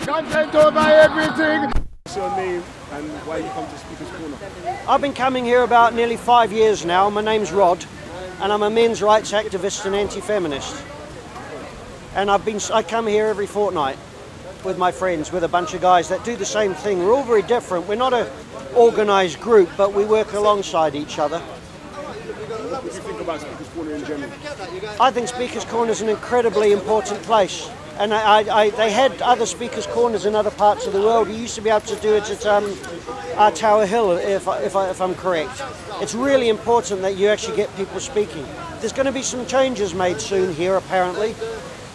Content over everything. What's your name and why you come to Speaker's Corner? I've been coming here about nearly 5 years now. My name's Rod, and I'm a men's rights activist and anti-feminist. And I come here every fortnight with my friends, with a bunch of guys that do the same thing. We're all very different. We're not an organised group, but we work alongside each other. What do you think about Speaker's Corner in general? I think Speaker's Corner is an incredibly important place. And they had other Speaker's Corners in other parts of the world. We used to be able to do it at Tower Hill, if I'm correct. It's really important that you actually get people speaking. There's going to be some changes made soon here, apparently.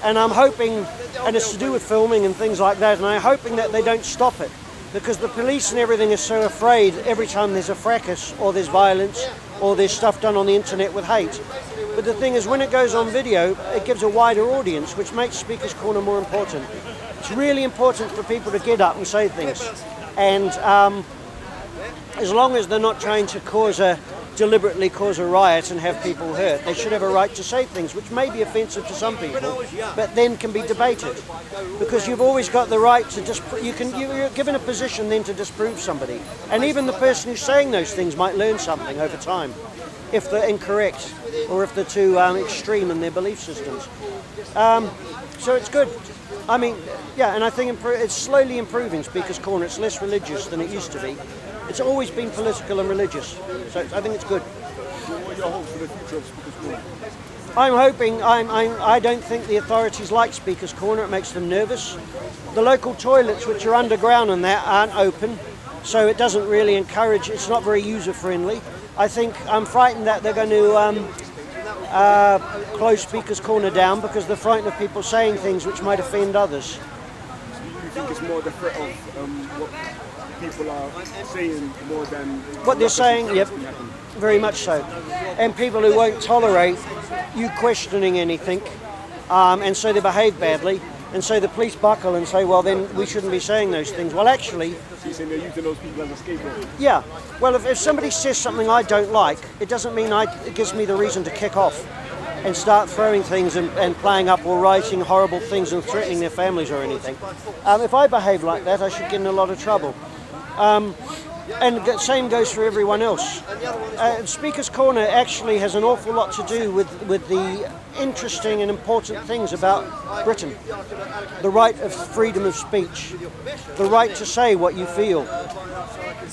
And I'm hoping, and it's to do with filming and things like that, and I'm hoping that they don't stop it. Because the police and everything is so afraid every time there's a fracas or there's violence or there's stuff done on the internet with hate. But the thing is, when it goes on video, it gives a wider audience, which makes Speaker's Corner more important. It's really important for people to get up and say things. And as long as they're not trying to deliberately cause a riot and have people hurt, they should have a right to say things, which may be offensive to some people, but then can be debated. Because you've always got the right to you're given a position then to disprove somebody. And even the person who's saying those things might learn something over time, if they're incorrect or if they're too extreme in their belief systems. So it's good. I mean, yeah, and I think it's slowly improving, Speaker's Corner. It's less religious than it used to be. It's always been political and religious, so I think it's good. What are your hopes for the future of Speaker's Corner? I'm hoping, I don't think the authorities like Speaker's Corner. It makes them nervous. The local toilets, which are underground and that, aren't open, so it doesn't really encourage, it's not very user-friendly. I'm frightened that they're going to close Speaker's Corner down because they're frightened of people saying things which might offend others. You think it's more the threat of what people are saying more than what they're saying? Yep, very much so. And people who won't tolerate you questioning anything, and so they behave badly, and so the police buckle and say, well, then we shouldn't be saying those things. Well, actually... So you're saying they're using those people as a scapegoat? Yeah. Well, if somebody says something I don't like, it doesn't mean it gives me the reason to kick off and start throwing things and playing up or writing horrible things and threatening their families or anything. If I behave like that, I should get in a lot of trouble. And the same goes for everyone else. Speaker's Corner actually has an awful lot to do with the interesting and important things about Britain. The right of freedom of speech, the right to say what you feel.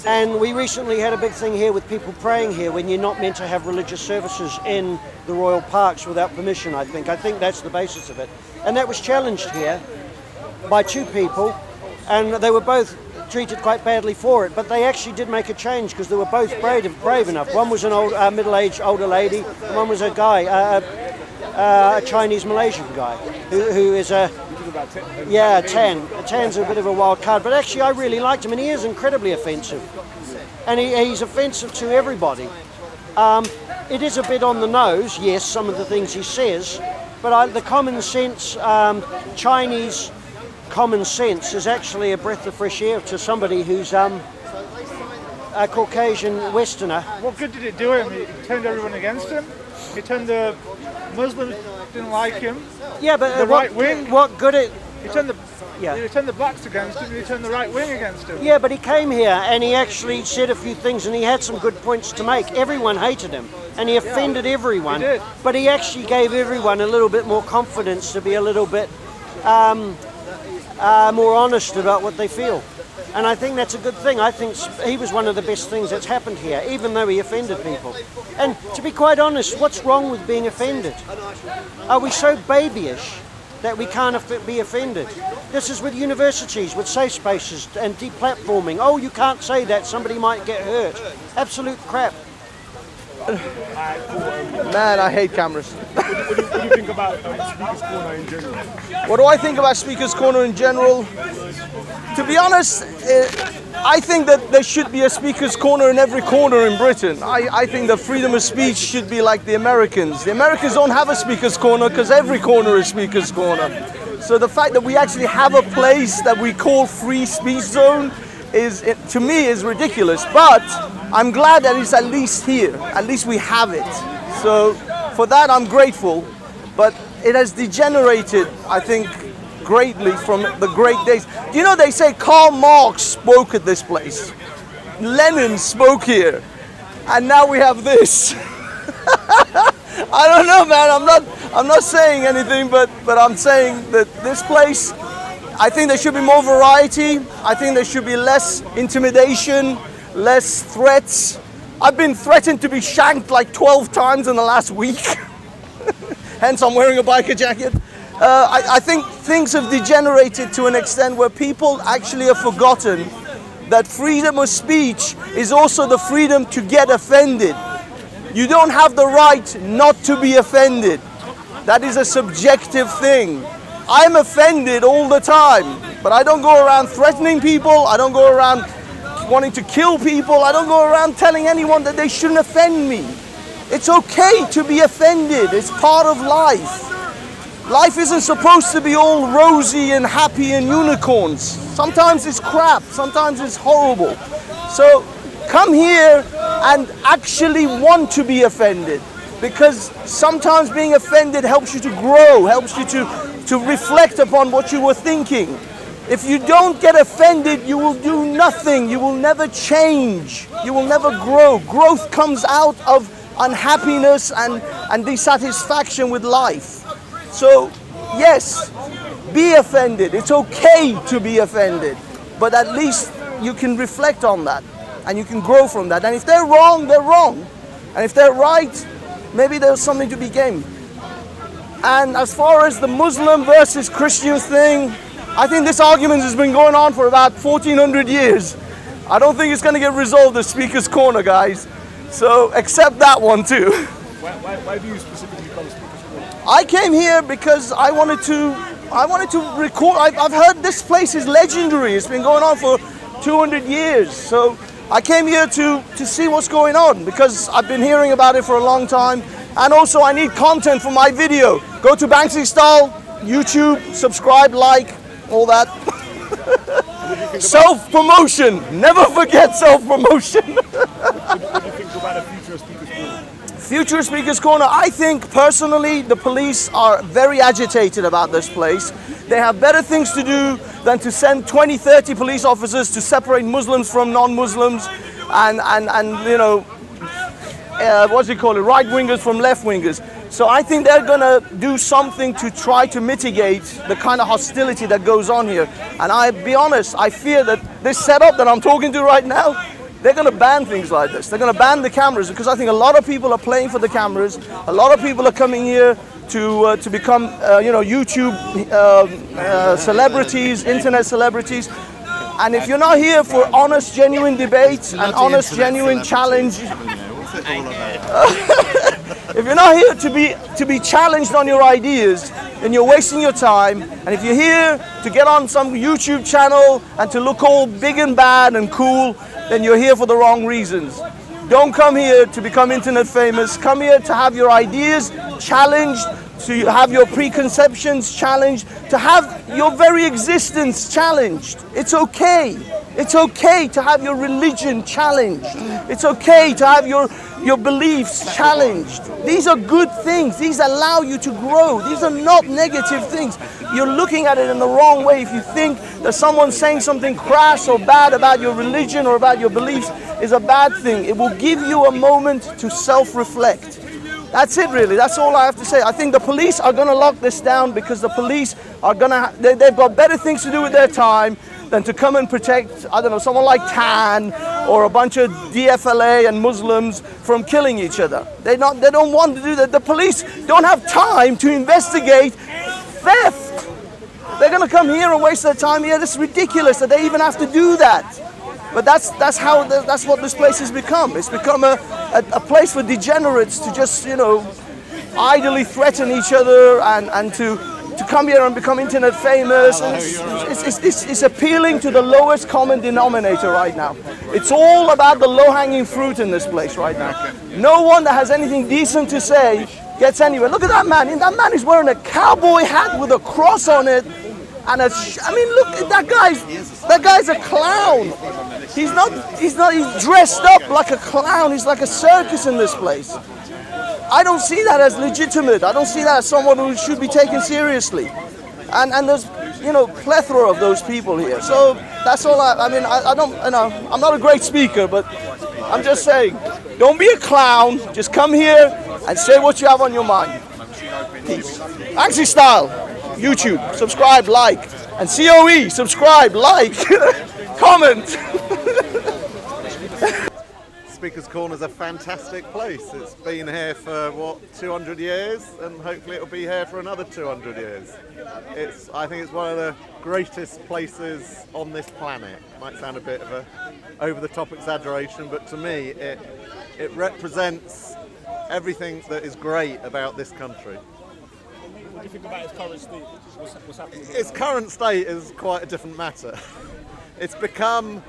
And we recently had a big thing here with people praying here when you're not meant to have religious services in the royal parks without permission, I think. I think that's the basis of it. And that was challenged here by two people, and they were both treated quite badly for it, but they actually did make a change because they were both brave enough. One was an old, middle-aged older lady, and one was a guy, a Chinese Malaysian guy, who is a... Yeah, Tan. Tan's a bit of a wild card, but actually I really liked him, and he is incredibly offensive. And he's offensive to everybody. It is a bit on the nose, yes, some of the things he says, but the common sense, Chinese common sense is actually a breath of fresh air to somebody who's a Caucasian Westerner. What good did it do him? He turned everyone against him. He turned the Muslims didn't like him. Yeah, but the right wing. What good it? He turned the blacks against him. And he turned the right wing against him. Yeah, but he came here and he actually said a few things and he had some good points to make. Everyone hated him and he offended everyone. He did. But he actually gave everyone a little bit more confidence to be a little bit more honest about what they feel. And I think that's a good thing. I think he was one of the best things that's happened here, even though he offended people. And to be quite honest, what's wrong with being offended? Are we so babyish that we can't be offended? This is with universities, with safe spaces and deplatforming. Oh, you can't say that, somebody might get hurt. Absolute crap. Man, I hate cameras. What do you think about Speaker's Corner in general? What do I think about Speaker's Corner in general? To be honest, I think that there should be a Speaker's Corner in every corner in Britain. I think that freedom of speech should be like the Americans. The Americans don't have a Speaker's Corner because every corner is Speaker's Corner. So the fact that we actually have a place that we call free speech zone to me is ridiculous. But I'm glad that it's at least here. At least we have it. So for that I'm grateful. But it has degenerated, I think, greatly from the great days. Do you know they say Karl Marx spoke at this place? Lenin spoke here. And now we have this. I don't know, man. I'm not saying anything, but I'm saying that this place, I think there should be more variety. I think there should be less intimidation, less threats. I've been threatened to be shanked like 12 times in the last week. Hence, I'm wearing a biker jacket. I think things have degenerated to an extent where people actually have forgotten that freedom of speech is also the freedom to get offended. You don't have the right not to be offended. That is a subjective thing. I'm offended all the time, but I don't go around threatening people. I don't go around wanting to kill people. I don't go around telling anyone that they shouldn't offend me. It's okay to be offended. It's part of life. Life isn't supposed to be all rosy and happy and unicorns. Sometimes it's crap. Sometimes it's horrible. So come here and actually want to be offended, because sometimes being offended helps you to grow, helps you to reflect upon what you were thinking. If you don't get offended, you will do nothing. You will never change. You will never grow. Growth comes out of unhappiness and dissatisfaction with life. So, yes, be offended. It's okay to be offended. But at least you can reflect on that and you can grow from that. And if they're wrong, they're wrong. And if they're right, maybe there's something to be gained. And as far as the Muslim versus Christian thing, I think this argument has been going on for about 1400 years. I don't think it's going to get resolved at Speaker's Corner, guys. So accept that one too. Why do you specifically come to Speaker's Corner? I came here because I wanted to record. I've heard this place is legendary. It's been going on for 200 years. So I came here to see what's going on, because I've been hearing about it for a long time. And also I need content for my video. Go to Banksy Style, YouTube, subscribe, like, all that. Self-promotion. Never forget self-promotion. What do you think about the future of Speaker's Corner? Future Speaker's Corner, I think personally the police are very agitated about this place. They have better things to do than to send 20, 30 police officers to separate Muslims from non-Muslims and you know, right-wingers from left-wingers. So I think they're gonna do something to try to mitigate the kind of hostility that goes on here. And I'll be honest, I fear that this setup that I'm talking to right now, they're going to ban things like this. They're going to ban the cameras, because I think a lot of people are playing for the cameras. A lot of people are coming here to become, you know, YouTube celebrities, internet celebrities. And if you're not here for honest, genuine debate and honest, genuine challenge, if you're not here to be challenged on your ideas, then you're wasting your time. And if you're here to get on some YouTube channel and to look all big and bad and cool, then you're here for the wrong reasons. Don't come here to become internet famous. Come here to have your ideas challenged, to have your preconceptions challenged, to have your very existence challenged. It's okay. It's okay to have your religion challenged. It's okay to have your beliefs challenged. These are good things. These allow you to grow. These are not negative things. You're looking at it in the wrong way if you think that someone saying something crass or bad about your religion or about your beliefs is a bad thing. It will give you a moment to self-reflect. That's it, really. That's all I have to say. I think the police are going to lock this down, because the police are going to, they've got better things to do with their time than to come and protect, I don't know, someone like Tan or a bunch of DFLA and Muslims from killing each other. They don't want to do that. The police don't have time to investigate theft. They're going to come here and waste their time here. This is ridiculous that they even have to do that. But that's what this place has become. It's become a place for degenerates to just, you know, idly threaten each other and to come here and become internet famous. And it's appealing to the lowest common denominator right now. It's all about the low-hanging fruit in this place right now. No one that has anything decent to say gets anywhere. Look at that man. That man is wearing a cowboy hat with a cross on it. And I mean, look at that guy. That guy's a clown. He's dressed up like a clown. He's like a circus in this place. I don't see that as legitimate. I don't see that as someone who should be taken seriously. And there's plethora of those people here. So that's all. I mean, I don't, I'm not a great speaker, but I'm just saying, don't be a clown. Just come here and say what you have on your mind. Peace. Axie Style, YouTube, subscribe, like, and COE, subscribe, like, comment. Speaker's Corner is a fantastic place. It's been here for, 200 years, and hopefully it'll be here for another 200 years. I think it's one of the greatest places on this planet. Might sound a bit of a over-the-top exaggeration, but to me, it represents everything that is great about this country. What do you think about its current state? What's happening here? Its current state is quite a different matter. It's become,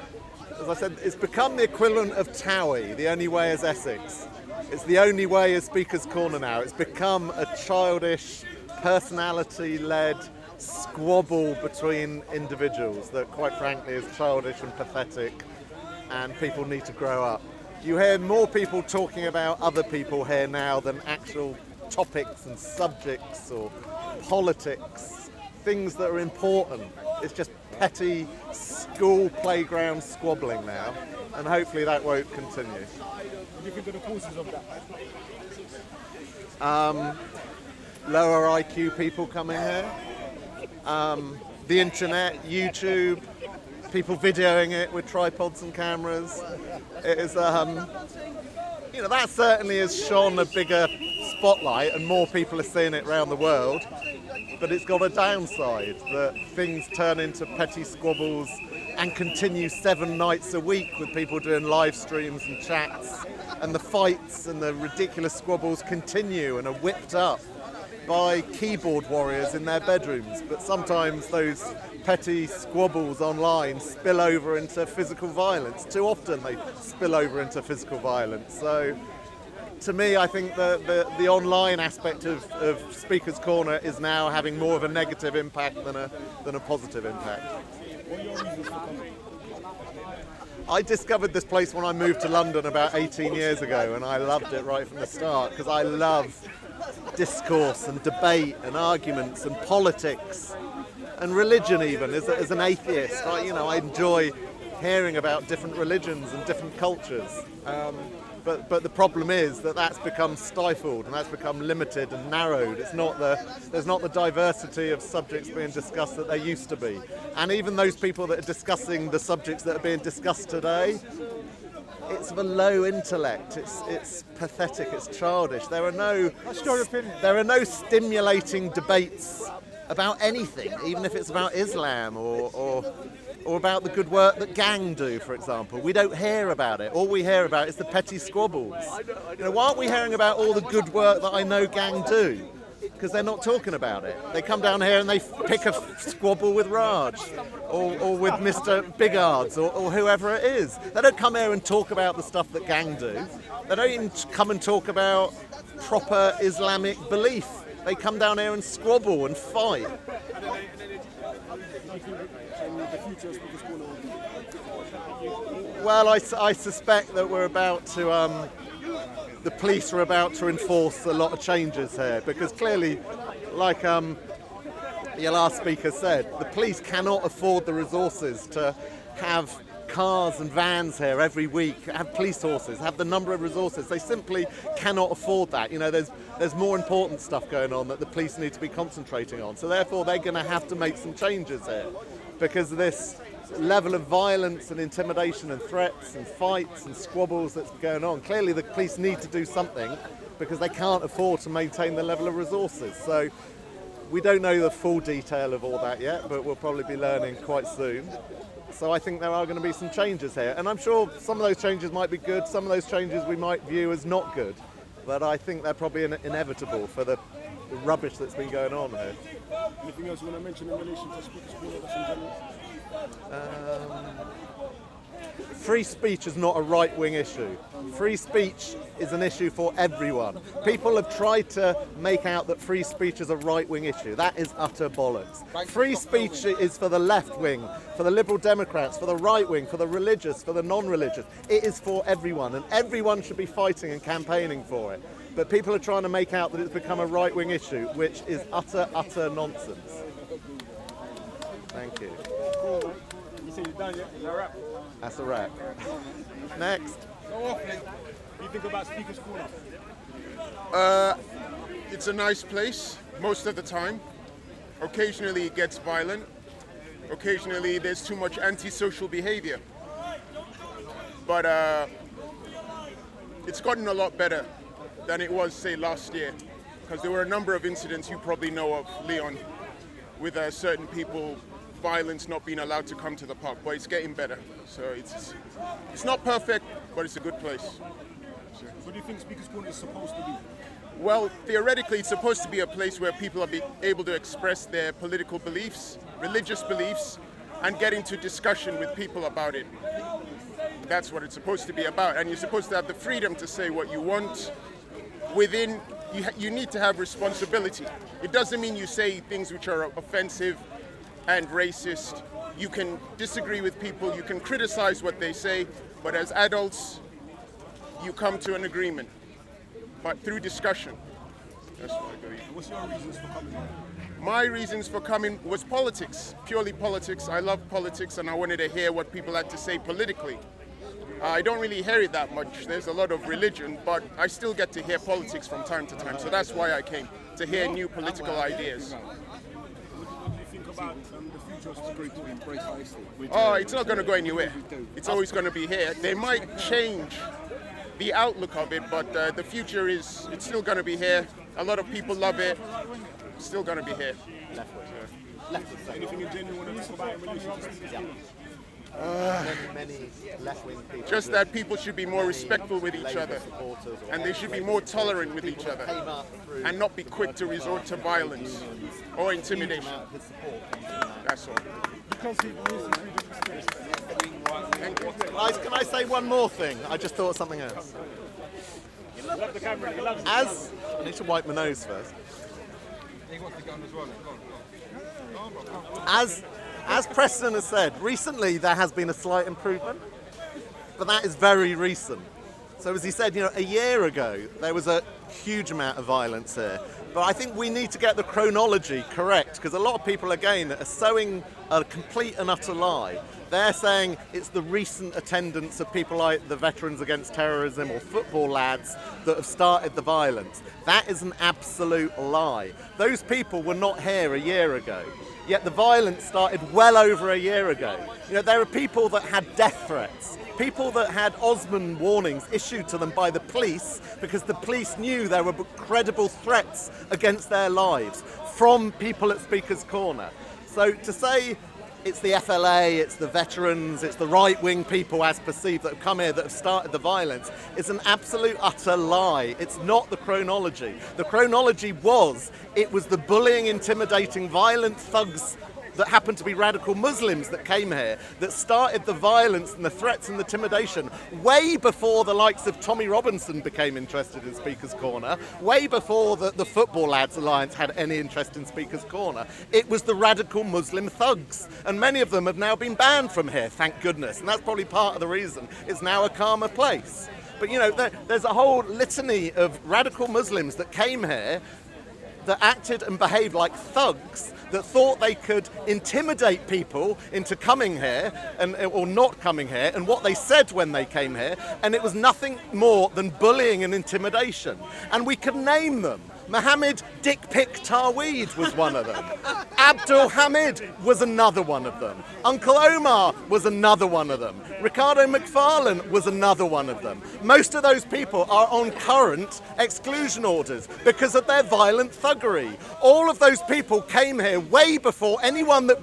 as I said, it's become the equivalent of Towie, the only way is Essex. It's the only way is Speaker's Corner now. It's become a childish, personality-led squabble between individuals that, quite frankly, is childish and pathetic, and people need to grow up. You hear more people talking about other people here now than actual topics and subjects or politics, things that are important. It's just petty school playground squabbling now, and hopefully that won't continue. What do you think of the causes of that? Lower IQ people coming here, the internet, YouTube, people videoing it with tripods and cameras. It is, that certainly has shone a bigger spotlight and more people are seeing it around the world, but it's got a downside that things turn into petty squabbles and continue 7 nights a week with people doing live streams and chats, and the fights and the ridiculous squabbles continue and are whipped up by keyboard warriors in their bedrooms, but sometimes those petty squabbles online spill over into physical violence. Too often they spill over into physical violence. So to me, I think the online aspect of Speaker's Corner is now having more of a negative impact than a positive impact. What are your reasons for coming? I discovered this place when I moved to London about 18 years ago, and I loved it right from the start because I love discourse and debate and arguments and politics and religion. Even as an atheist, I enjoy hearing about different religions and different cultures. But the problem is that that's become stifled and that's become limited and narrowed. There's not the diversity of subjects being discussed that there used to be. And even those people that are discussing the subjects that are being discussed today, it's of a low intellect. It's pathetic. It's childish. There are no stimulating debates about anything, even if it's about Islam or about the good work that gang do, for example. We don't hear about it. All we hear about is the petty squabbles. Why aren't we hearing about all the good work that I know gang do? Because they're not talking about it. They come down here and they pick a squabble with Raj or with Mr. Bigards or whoever it is. They don't come here and talk about the stuff that gang do. They don't even come and talk about proper Islamic belief. They come down here and squabble and fight. Well, I suspect that we're about to, the police are about to enforce a lot of changes here, because clearly, like your last speaker said, the police cannot afford the resources to have cars and vans here every week, have police horses, have the number of resources. They simply cannot afford that. There's more important stuff going on that the police need to be concentrating on. So therefore, they're going to have to make some changes here, because of this level of violence and intimidation and threats and fights and squabbles that's going on. Clearly, the police need to do something because they can't afford to maintain the level of resources. So we don't know the full detail of all that yet, but we'll probably be learning quite soon. So I think there are going to be some changes here, and I'm sure some of those changes might be good, some of those changes we might view as not good, but I think they're probably inevitable for the rubbish that's been going on here. Anything else you want to mention in relation to Speaker's Corner in general? Free speech is not a right-wing issue. Free speech is an issue for everyone. People have tried to make out that free speech is a right-wing issue. That is utter bollocks. Free speech is for the left wing, for the Liberal Democrats, for the right wing, for the religious, for the non-religious. It is for everyone, and everyone should be fighting and campaigning for it. But people are trying to make out that it's become a right-wing issue, which is utter nonsense. Thank you. Cool, man. You said you're done, yeah? Is that a wrap? That's a wrap. Next. What do you think about Speaker's Corner? It's a nice place most of the time. Occasionally it gets violent. Occasionally there's too much antisocial behavior. But it's gotten a lot better than it was, say, last year. Because there were a number of incidents you probably know of, Leon, with certain people, violence not being allowed to come to the park. But it's getting better. So it's not perfect, but it's a good place. What do you think Speaker's Corner is supposed to be? Well, theoretically, it's supposed to be a place where people are able to express their political beliefs, religious beliefs, and get into discussion with people about it. That's what it's supposed to be about. And you're supposed to have the freedom to say what you want. Within, you need to have responsibility. It doesn't mean you say things which are offensive and racist. You can disagree with people, you can criticize what they say, but as adults, you come to an agreement. But through discussion. That's what I believe. What's your reasons for coming here? My reasons for coming was politics, purely politics. I love politics and I wanted to hear what people had to say politically. I don't really hear it that much. There's a lot of religion, but I still get to hear politics from time to time. So that's why I came, to hear new political ideas. What do you think about the future of Speaker's Corner? Oh, it's not going to go anywhere. It's always going to be here. They might change the outlook of it, but the future it's still going to be here. A lot of people love it. It's still going to be here. Anything in general you want to talk about in relation to Speaker's Corner? Many left-wing people. Just that people should be more respectful with each other, and they should be more tolerant with each other, and not be quick to resort to violence or intimidation. That's all. Guys, can I say one more thing? I just thought of something else. I need to wipe my nose first. As Preston has said, recently there has been a slight improvement, but that is very recent. So as he said, a year ago there was a huge amount of violence here. But I think we need to get the chronology correct, because a lot of people, again, are sowing a complete and utter lie. They're saying it's the recent attendance of people like the Veterans Against Terrorism or football lads that have started the violence. That is an absolute lie. Those people were not here a year ago. Yet the violence started well over a year ago. There are people that had death threats, people that had Osmond warnings issued to them by the police because the police knew there were credible threats against their lives from people at Speaker's Corner. So to say it's the FLA, it's the veterans, it's the right-wing people as perceived that have come here that have started the violence is an absolute utter lie. It's not the chronology. The chronology was the bullying, intimidating, violent thugs that happened to be radical Muslims that came here that started the violence and the threats and the intimidation way before the likes of Tommy Robinson became interested in Speaker's Corner, way before the Football Lads Alliance had any interest in Speaker's Corner. It was the radical Muslim thugs, and many of them have now been banned from here, thank goodness, and that's probably part of the reason it's now a calmer place. But there's a whole litany of radical Muslims that came here that acted and behaved like thugs, that thought they could intimidate people into coming here or not coming here, and what they said when they came here, and it was nothing more than bullying and intimidation. And we could name them. Mohammed Dick Pick Tarweed was one of them. Abdul Hamid was another one of them. Uncle Omar was another one of them. Ricardo McFarlane was another one of them. Most of those people are on current exclusion orders because of their violent thuggery. All of those people came here way before anyone that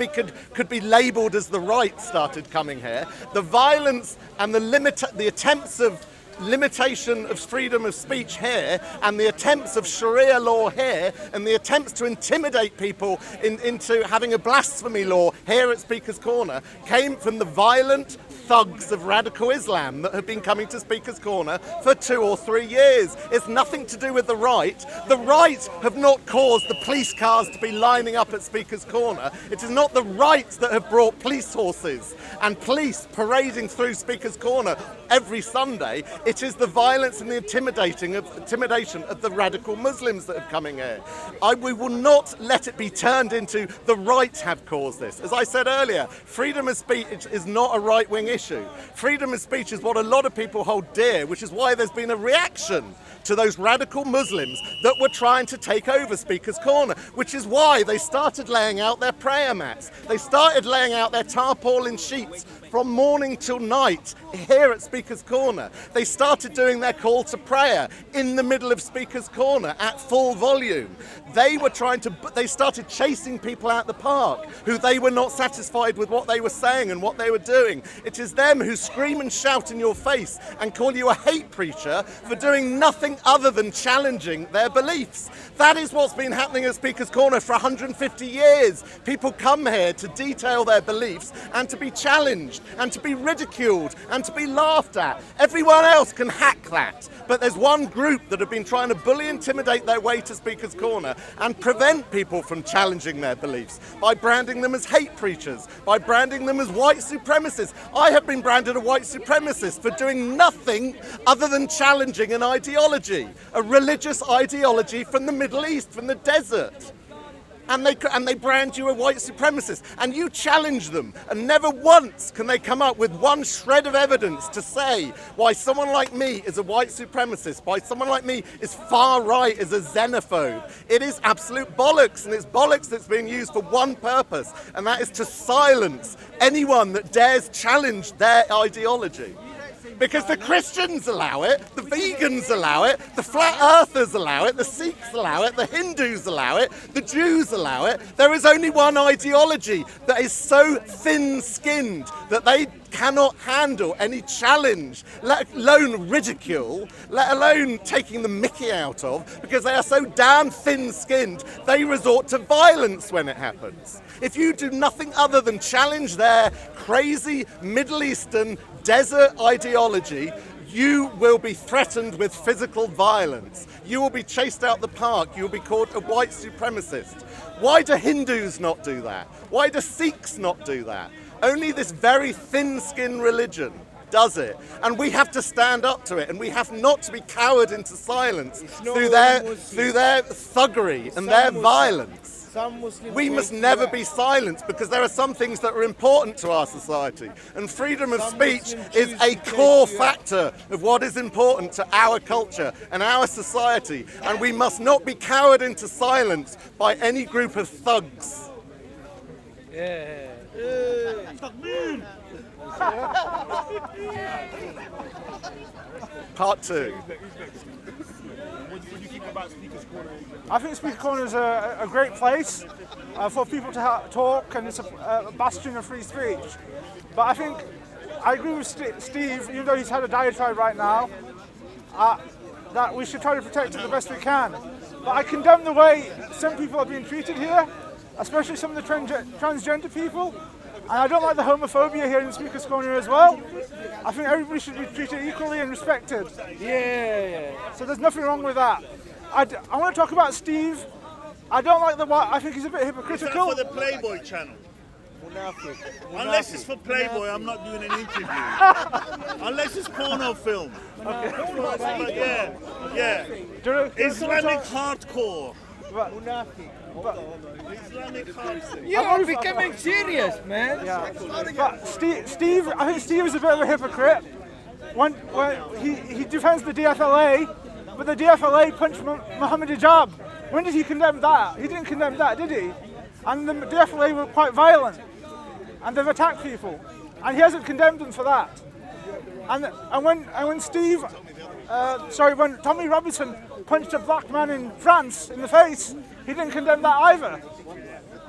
could be labelled as the right started coming here. The violence and the attempts of limitation of freedom of speech here, and the attempts of Sharia law here, and the attempts to intimidate people into having a blasphemy law here at Speaker's Corner came from the violent thugs of radical Islam that have been coming to Speaker's Corner for 2 or 3 years. It's nothing to do with the right. The right have not caused the police cars to be lining up at Speaker's Corner. It is not the right that have brought police horses and police parading through Speaker's Corner every Sunday. It is the violence and the intimidation of the radical Muslims that are coming here. We will not let it be turned into the right have caused this. As I said earlier, freedom of speech is not a right-wing issue. Freedom of speech is what a lot of people hold dear, which is why there's been a reaction to those radical Muslims that were trying to take over Speaker's Corner, which is why they started laying out their prayer mats. They started laying out their tarpaulin sheets from morning till night here at Speaker's Corner. They started doing their call to prayer in the middle of Speaker's Corner at full volume. They started chasing people out the park who they were not satisfied with what they were saying and what they were doing. It is them who scream and shout in your face and call you a hate preacher for doing nothing other than challenging their beliefs. That is what's been happening at Speaker's Corner for 150 years. People come here to detail their beliefs and to be challenged and to be ridiculed and to be laughed at. Everyone else can hack that, but there's one group that have been trying to bully, intimidate their way to Speaker's Corner and prevent people from challenging their beliefs by branding them as hate preachers, by branding them as white supremacists. I have been branded a white supremacist for doing nothing other than challenging an ideology, a religious ideology from the Middle East, from the desert. And they brand you a white supremacist, and you challenge them, and never once can they come up with one shred of evidence to say why someone like me is a white supremacist, why someone like me is far right, is a xenophobe. It is absolute bollocks, and it's bollocks that's being used for one purpose, and that is to silence anyone that dares challenge their ideology. Because the Christians allow it, the vegans allow it, the flat earthers allow it, the Sikhs allow it, the Hindus allow it, the Jews allow it. There is only one ideology that is so thin-skinned that they cannot handle any challenge, let alone ridicule, let alone taking the mickey out of, because they are so damn thin-skinned, they resort to violence when it happens. If you do nothing other than challenge their crazy Middle Eastern desert ideology, you will be threatened with physical violence. You will be chased out the park. You will be called a white supremacist. Why do Hindus not do that? Why do Sikhs not do that? Only this very thin-skinned religion does it, and we have to stand up to it, and we have not to be cowered into silence through their thuggery and their violence. We must never be silenced, because there are some things that are important to our society, and freedom of speech is a core factor of what is important to our culture and our society, and we must not be cowered into silence by any group of thugs. Part 2. What do you think about Speaker's Corner? I think Speaker Corner is a great place for people to talk, and it's a bastion of free speech. But I think I agree with Steve, even though he's had a diatribe right now, that we should try to protect it the best we can. But I condemn the way some people are being treated here, especially some of the transgender people. And I don't like the homophobia here in Speaker's Corner as well. I think everybody should be treated equally and respected. Yeah. So there's nothing wrong with that. I want to talk about Steve. I don't like I think he's a bit hypocritical. Is that for the Playboy channel? Unless it's for Playboy, I'm not doing an interview. Unless it's porno film. Okay. Yeah. Islamic hardcore. You're becoming serious, man. Yeah. But Steve, I think Steve is a bit of a hypocrite. When he defends the DFLA, but the DFLA punched Mohammed Hijab. When did he condemn that? He didn't condemn that, did he? And the DFLA were quite violent, and they've attacked people, and he hasn't condemned them for that. And when when Tommy Robinson punched a black man in France in the face, he didn't condemn that either.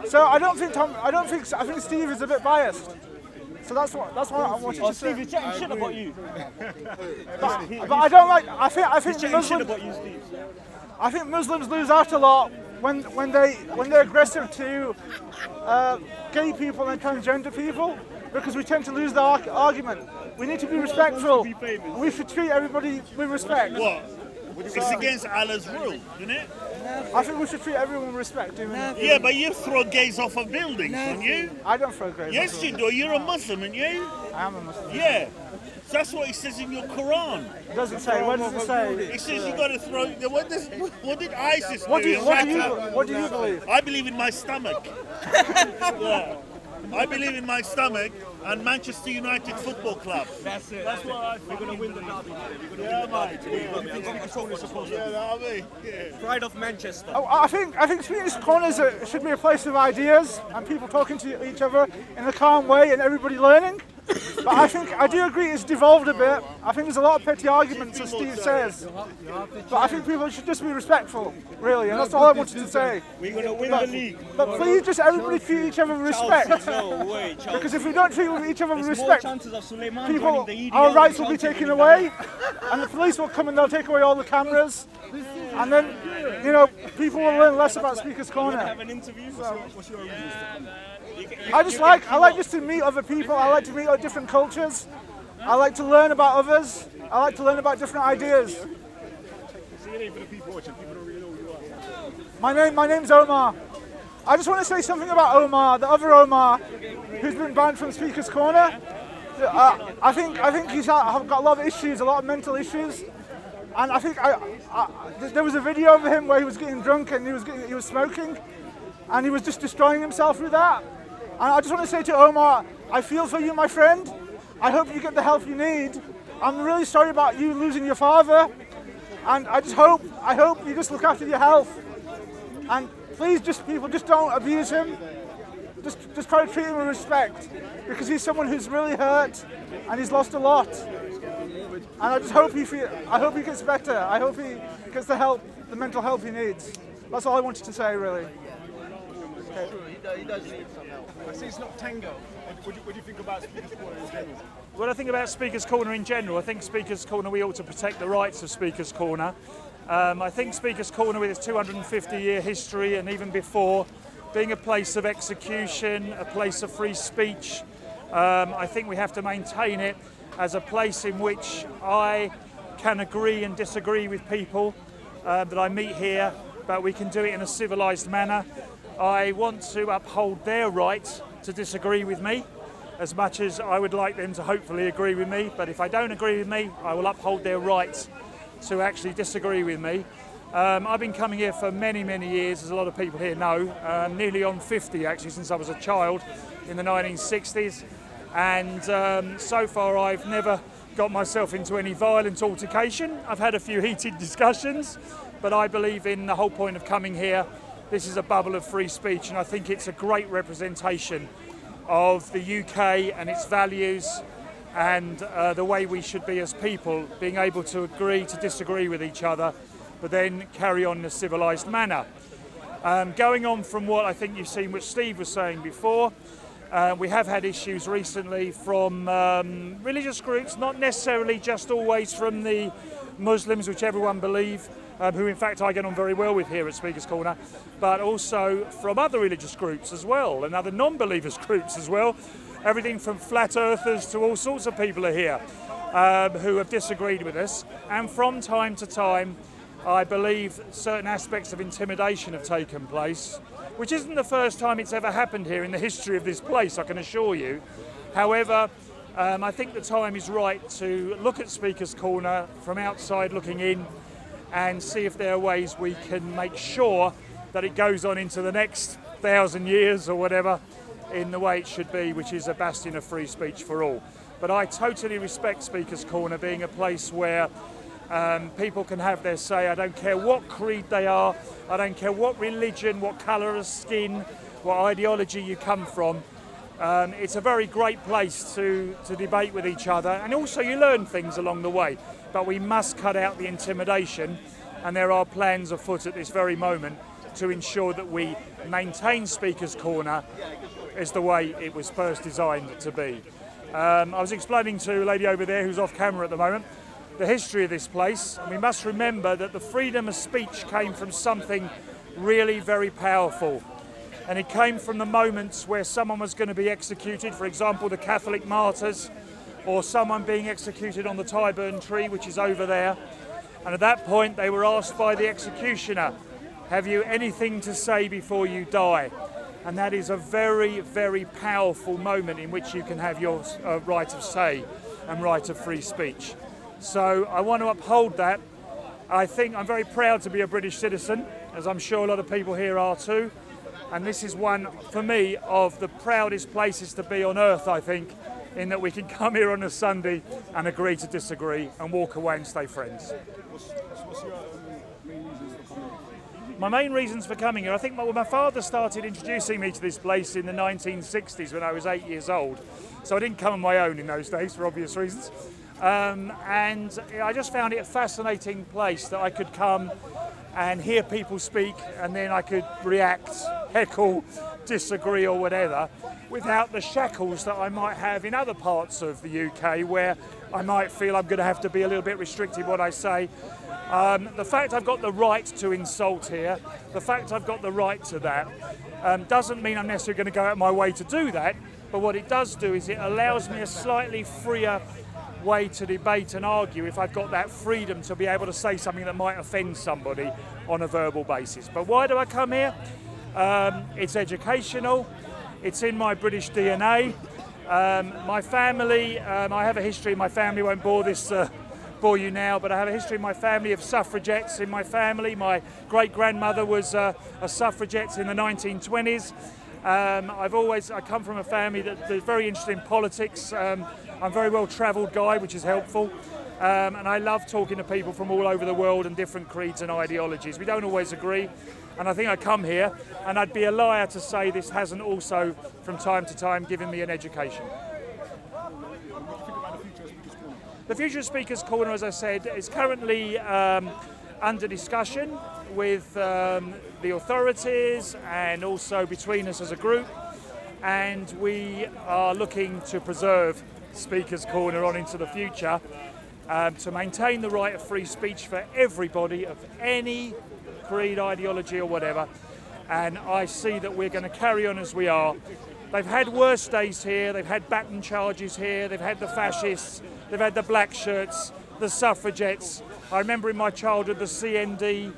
So I think Steve is a bit biased. So that's what I wanted to say. Steve, he's chatting shit about you. But I don't like. I think He's chatting shit about you, Steve. I think Muslims lose out a lot when they're aggressive to gay people and transgender people, because we tend to lose the argument. We need to be respectful. We should treat everybody with respect. What? It's against Allah's rule, isn't it? I think we should treat everyone with respect. Yeah, but you throw gays off of buildings, don't you? I don't throw gays. Yes, you do. You're a Muslim, aren't you? I am a Muslim. Yeah. That's what it says in your Quran. It doesn't say. What does it say? It says you got to throw. What did ISIS do? What do you believe? I believe in my stomach. Yeah. I believe in my stomach and Manchester United Football Club. That's it. That's what I think. We're going to win the derby. We're going to win the derby. Yeah, that'll be. Yeah. Pride of Manchester. Oh, I think Speakers Corners should be a place of ideas and people talking to each other in a calm way and everybody learning. But I do agree it's devolved a bit. I think there's a lot of petty arguments, as Steve says. But I think people should just be respectful, really, and that's all I wanted to say. We're going to win the league. But please, just everybody treat each other with respect. No way, Because if we don't treat each other with respect, people, our rights will be taken away, and the police will come and they'll take away all the cameras, and then, people will learn less about Speakers Corner. have an interview. What's your I like just to meet other people. I like to meet different cultures. I like to learn about others. I like to learn about different ideas. My name's Omar. I just want to say something about Omar, the other Omar, who's been banned from Speakers Corner. I think he's got a lot of issues, a lot of mental issues, and I think there was a video of him where he was getting drunk and he was smoking, and he was just destroying himself with that. And I just want to say to Omar, I feel for you, my friend. I hope you get the help you need. I'm really sorry about you losing your father, and I hope you just look after your health. And please, people, just don't abuse him. Just try to treat him with respect, because he's someone who's really hurt and he's lost a lot. And I just hope I hope he gets better. I hope he gets the mental help he needs. That's all I wanted to say, really. Okay. He does need some help. I see it's not tango. What do you think about Speakers Corner in general? What I think about Speakers Corner in general, I think Speakers Corner, we ought to protect the rights of Speakers Corner. I think Speakers Corner, with its 250-year history and even before, being a place of execution, a place of free speech, I think we have to maintain it as a place in which I can agree and disagree with people that I meet here, but we can do it in a civilised manner. I want to uphold their right to disagree with me as much as I would like them to hopefully agree with me, but if I don't agree with me, I will uphold their right to actually disagree with me. I've been coming here for many, many years, as a lot of people here know, nearly on 50 actually, since I was a child in the 1960s, and so far I've never got myself into any violent altercation. I've had a few heated discussions, but I believe in the whole point of coming here. This is a bubble of free speech, and I think it's a great representation of the UK and its values and the way we should be as people, being able to agree to disagree with each other, but then carry on in a civilised manner. Going on from what I think you've seen, what Steve was saying before, we have had issues recently from religious groups, not necessarily just always from the Muslims, which everyone believes, who in fact I get on very well with here at Speakers Corner, but also from other religious groups as well, and other non-believers groups as well. Everything from flat earthers to all sorts of people are here who have disagreed with us, and from time to time I believe certain aspects of intimidation have taken place, which isn't the first time it's ever happened here in the history of this place, I can assure you. However, I think the time is right to look at Speakers Corner from outside looking in and see if there are ways we can make sure that it goes on into the next 1,000 years or whatever in the way it should be, which is a bastion of free speech for all. But I totally respect Speakers Corner being a place where people can have their say. I don't care what creed they are, I don't care what religion, what colour of skin, what ideology you come from. It's a very great place to debate with each other, and also you learn things along the way. But we must cut out the intimidation, and there are plans afoot at this very moment to ensure that we maintain Speakers Corner as the way it was first designed to be. I was explaining to a lady over there who's off camera at the moment the history of this place, and we must remember that the freedom of speech came from something really very powerful. And it came from the moments where someone was going to be executed, for example, the Catholic martyrs, or someone being executed on the Tyburn tree, which is over there. And at that point, they were asked by the executioner, have you anything to say before you die? And that is a very, very powerful moment in which you can have your right of say. and right of free speech. So I want to uphold that. I think I'm very proud to be a British citizen, as I'm sure a lot of people here are too. And this is one, for me, of the proudest places to be on earth, I think, in that we can come here on a Sunday and agree to disagree and walk away and stay friends. What's your main reasons for coming? My main reasons for coming here, I think my father started introducing me to this place in the 1960s when I was 8 years old. So I didn't come on my own in those days for obvious reasons. And I just found it a fascinating place that I could come and hear people speak, and then I could react, heckle, disagree or whatever, without the shackles that I might have in other parts of the UK where I might feel I'm going to have to be a little bit restricted what I say. The fact I've got the right to insult here, the fact I've got the right to that, doesn't mean I'm necessarily going to go out of my way to do that, but what it does do is it allows me a slightly freer way to debate and argue if I've got that freedom to be able to say something that might offend somebody on a verbal basis. But why do I come here? It's educational, it's in my British DNA. My family, I have a history in my family, won't bore you now, but I have a history in my family of suffragettes in my family. My great-grandmother was a suffragette in the 1920s. I come from a family that's very interested in politics. I'm a very well-travelled guy, which is helpful. And I love talking to people from all over the world and different creeds and ideologies. We don't always agree. And I think I come here, and I'd be a liar to say this hasn't also, from time to time, given me an education. The future of Speaker's Corner, as I said, is currently under discussion with the authorities and also between us as a group. And we are looking to preserve Speaker's Corner on into the future to maintain the right of free speech for everybody of any creed, ideology or whatever. And I see that we're going to carry on as we are. They've had worse days here, they've had baton charges here, they've had the fascists, they've had the black shirts, the suffragettes. I remember in my childhood the CND,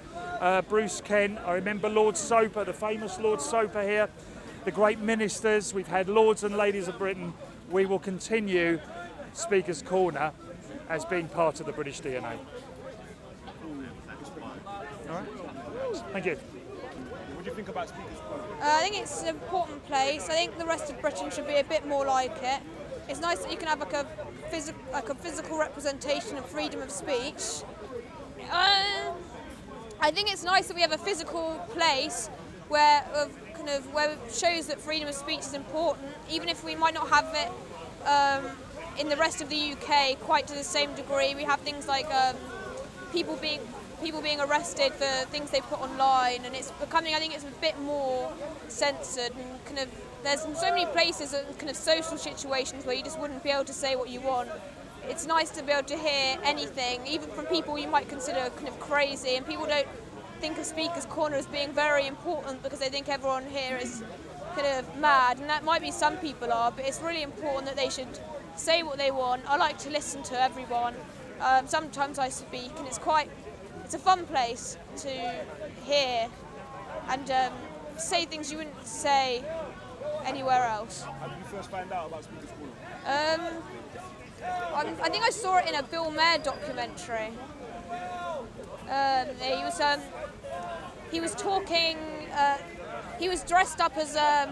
Bruce Kent. I remember Lord Soper, the famous Lord Soper here, the great ministers. We've had lords and ladies of Britain. We will continue Speaker's Corner as being part of the British DNA. All right. Thank you. What do you think about Speaker's Corner? I think it's an important place. I think the rest of Britain should be a bit more like it. It's nice that you can have like a physical representation of freedom of speech. I think it's nice that we have a physical place where it shows that freedom of speech is important, even if we might not have it in the rest of the UK quite to the same degree. We have things like people being arrested for things they put online, and it's becoming, I think it's a bit more censored, and there's so many places and social situations where you just wouldn't be able to say what you want. It's nice to be able to hear anything, even from people you might consider crazy, and people don't think of Speaker's Corner as being very important because they think everyone here is mad, and that might be some people are, but it's really important that they should say what they want. I like to listen to everyone. Sometimes I speak, and it's a fun place to hear and say things you wouldn't say anywhere else. How did you first find out about Speaker's Corner? I think I saw it in a Bill Maher documentary. He was talking. He was dressed up as a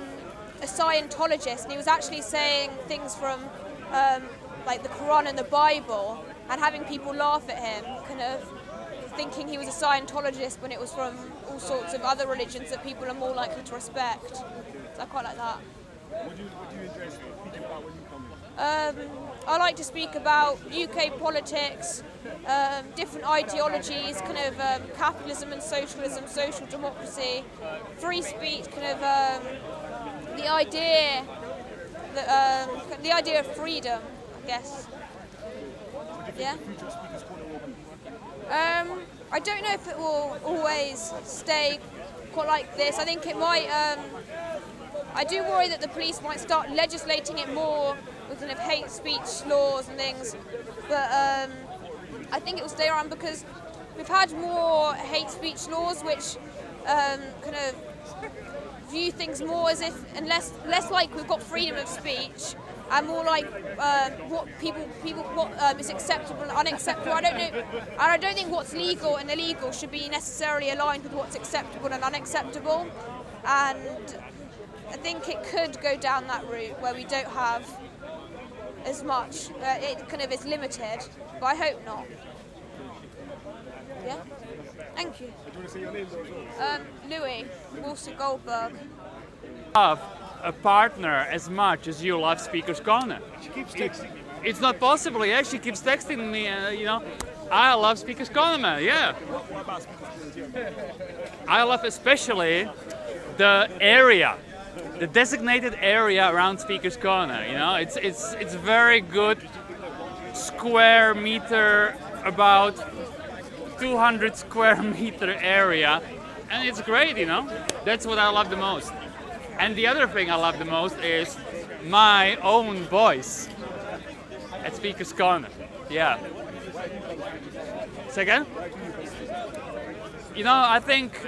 Scientologist, and he was actually saying things from like the Quran and the Bible, and having people laugh at him, thinking he was a Scientologist when it was from all sorts of other religions that people are more likely to respect. So I quite like that. What do you enjoy speaking about when you come in? I like to speak about UK politics, different ideologies, capitalism and socialism, social democracy, free speech, the idea of freedom, I guess. Yeah. I don't know if it will always stay quite like this. I think it might. I do worry that the police might start legislating it more with hate speech laws and things, but I think it will stay around because we've had more hate speech laws which view things more as if, and less like we've got freedom of speech, and more like what what is acceptable and unacceptable. I don't know, and I don't think what's legal and illegal should be necessarily aligned with what's acceptable and unacceptable. And I think it could go down that route where we don't have as much. It kind of is limited, but I hope not. Yeah. Thank you. Do you want to say your name though as well? Louis Walter Goldberg. Love a partner as much as you love Speaker's Corner. She keeps texting me, man. It's not possible. Yeah, she keeps texting me. You know, I love Speaker's Corner, man. Yeah. What about Speaker's Corner? I love especially the area, the designated area around Speaker's Corner. You know, it's very good square meter, about 200 square meter area, and it's great. You know, that's what I love the most. And the other thing I love the most is my own voice at Speaker's Corner. Yeah. Second? You know, I think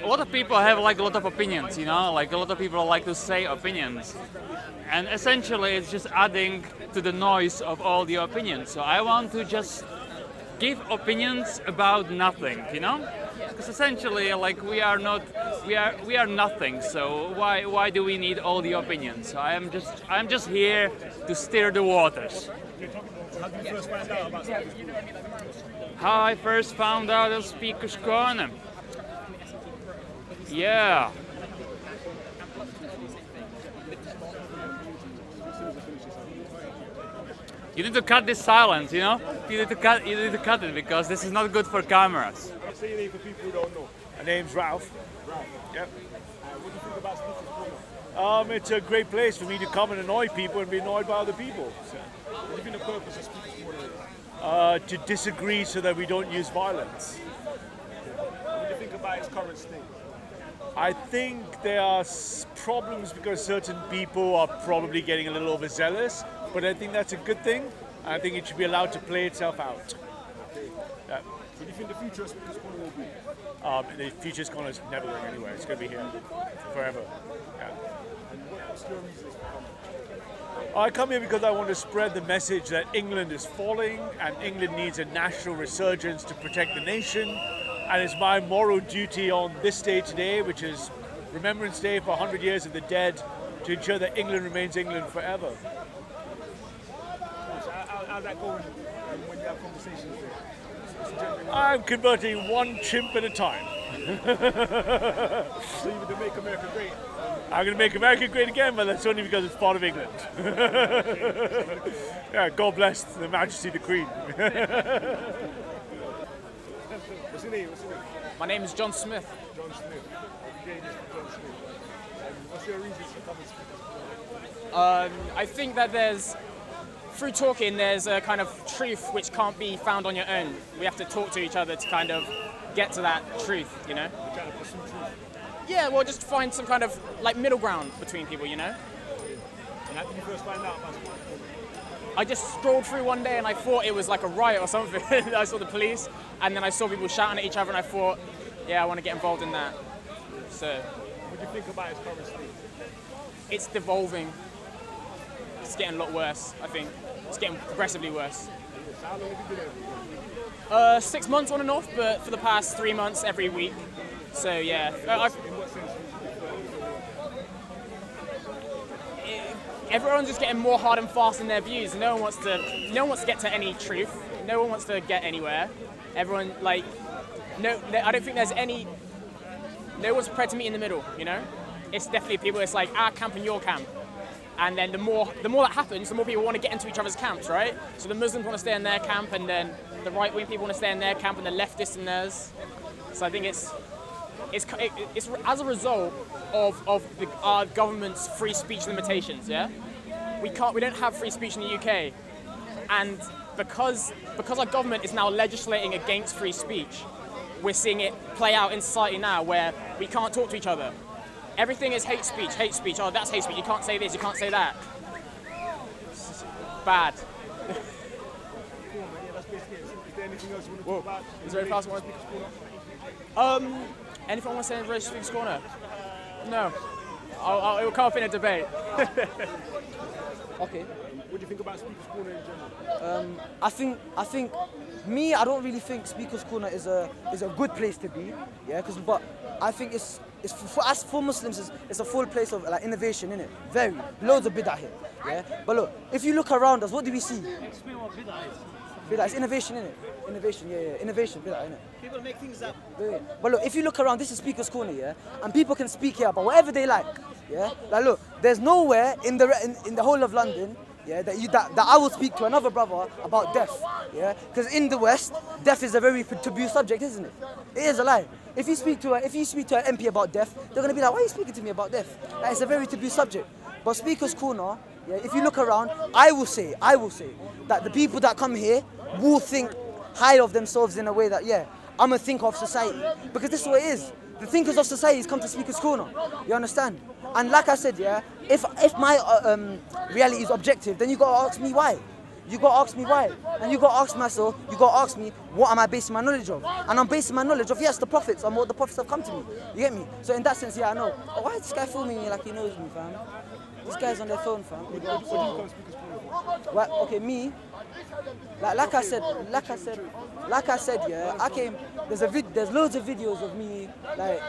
a lot of people have like a lot of opinions, you know, like a lot of people like to say opinions. And essentially it's just adding to the noise of all the opinions. So I want to just give opinions about nothing, you know? Because essentially, like we are nothing. So why do we need all the opinions? So I'm just here to steer the waters. How did you first find out about Speaker's Corner? How I first found out of Speaker's Corner. Yeah. You need to cut this silence, you know? You need to cut it because this is not good for cameras. Say your name for people who don't know. My name's Ralph. Ralph. Yep. What do you think about Speaker's Corner? It's a great place for me to come and annoy people and be annoyed by other people. What do you think the purpose of Speaker's Corner is? To disagree so that we don't use violence. What do you think about its current state? I think there are problems because certain people are probably getting a little overzealous, but I think that's a good thing. I think it should be allowed to play itself out. Yeah. What do you think the future of Speaker's Corner will be? The future's corner is never going anywhere. It's going to be here forever. Yeah. And what's your reasons for coming? I come here because I want to spread the message that England is falling and England needs a national resurgence to protect the nation. And it's my moral duty on this day today, which is Remembrance Day for 100 years of the dead, to ensure that England remains England forever. So how's that going when you have conversations there? I'm converting one chimp at a time. So you're going to make America great? I'm going to make America great again, but that's only because it's part of England. Yeah, God bless the Majesty the Queen. What's your name? My name is John Smith. John Smith. Okay, John Smith. What's your reasons for coming to Speaker's Corner? I think that through talking, there's a kind of truth which can't be found on your own. We have to talk to each other to kind of get to that truth, you know? You're trying to pursue truth. Yeah, well, just find some kind of like middle ground between people, you know? And how did you first find out about Speaker's Corner? I just strolled through one day and I thought it was like a riot or something. I saw the police and then I saw people shouting at each other and I thought, yeah, I want to get involved in that. So. What do you think about its current state? It's devolving. It's getting a lot worse, I think. It's getting progressively worse. So how long have you been there? 6 months on and off, but for the past 3 months every week. So yeah. In what sense? Everyone's just getting more hard and fast in their views. No one wants to get to any truth. No one wants to get anywhere. Everyone I don't think there's any. No one's prepared to meet in the middle. You know, it's definitely people. It's like our camp and your camp. And then the more that happens, the more people want to get into each other's camps, right? So the Muslims want to stay in their camp, and then the right-wing people want to stay in their camp, and the leftists in theirs. So I think it's as a result of our government's free speech limitations. Yeah, we don't have free speech in the UK, and because our government is now legislating against free speech, we're seeing it play out in society now, where we can't talk to each other. Everything is hate speech. Oh, that's hate speech. You can't say this, you can't say that. It's bad. Is there anything else you want to talk about? Is there anything else you want to speak? Anything I want to say in Race Speaker's Corner? No. It will come up in a debate. Okay. What do you think about Speaker's Corner in general? I think I don't really think Speaker's Corner is a good place to be. Yeah, but I think it's for us, for Muslims, it's a full place of like innovation, innit? Very loads of bid'ah here. Yeah, but look, if you look around us, what do we see? Explain what bid'ah is. Bid'ah is innovation, innit? Innovation, yeah, innovation, bid'ah, innit? People make things up. Yeah. But look, if you look around, this is Speaker's Corner, yeah, and people can speak here about whatever they like, yeah. Like look, there's nowhere in the whole of London, yeah, that I will speak to another brother about death, yeah, because in the West, death is a very taboo subject, isn't it? It is a lie. If you speak to an MP about death, they're gonna be like, why are you speaking to me about death? Like, it's a very taboo subject. But Speaker's Corner, yeah, if you look around, I will say that the people that come here will think high of themselves in a way that, yeah, I'm a thinker of society. Because this is what it is. The thinkers of society come to Speaker's Corner. You understand? And like I said, yeah, if my reality is objective, then you gotta ask me why. You gotta ask me why. And you gotta ask myself, you gotta ask me, what am I basing my knowledge of? And I'm basing my knowledge of, yes, the prophets, and what the prophets have come to me. You get me? So in that sense, yeah, I know. Oh, why is this guy filming me like he knows me, fam? This guy's on their phone, fam. Well, okay, me. Like I said, yeah. I came. There's loads of videos of me, like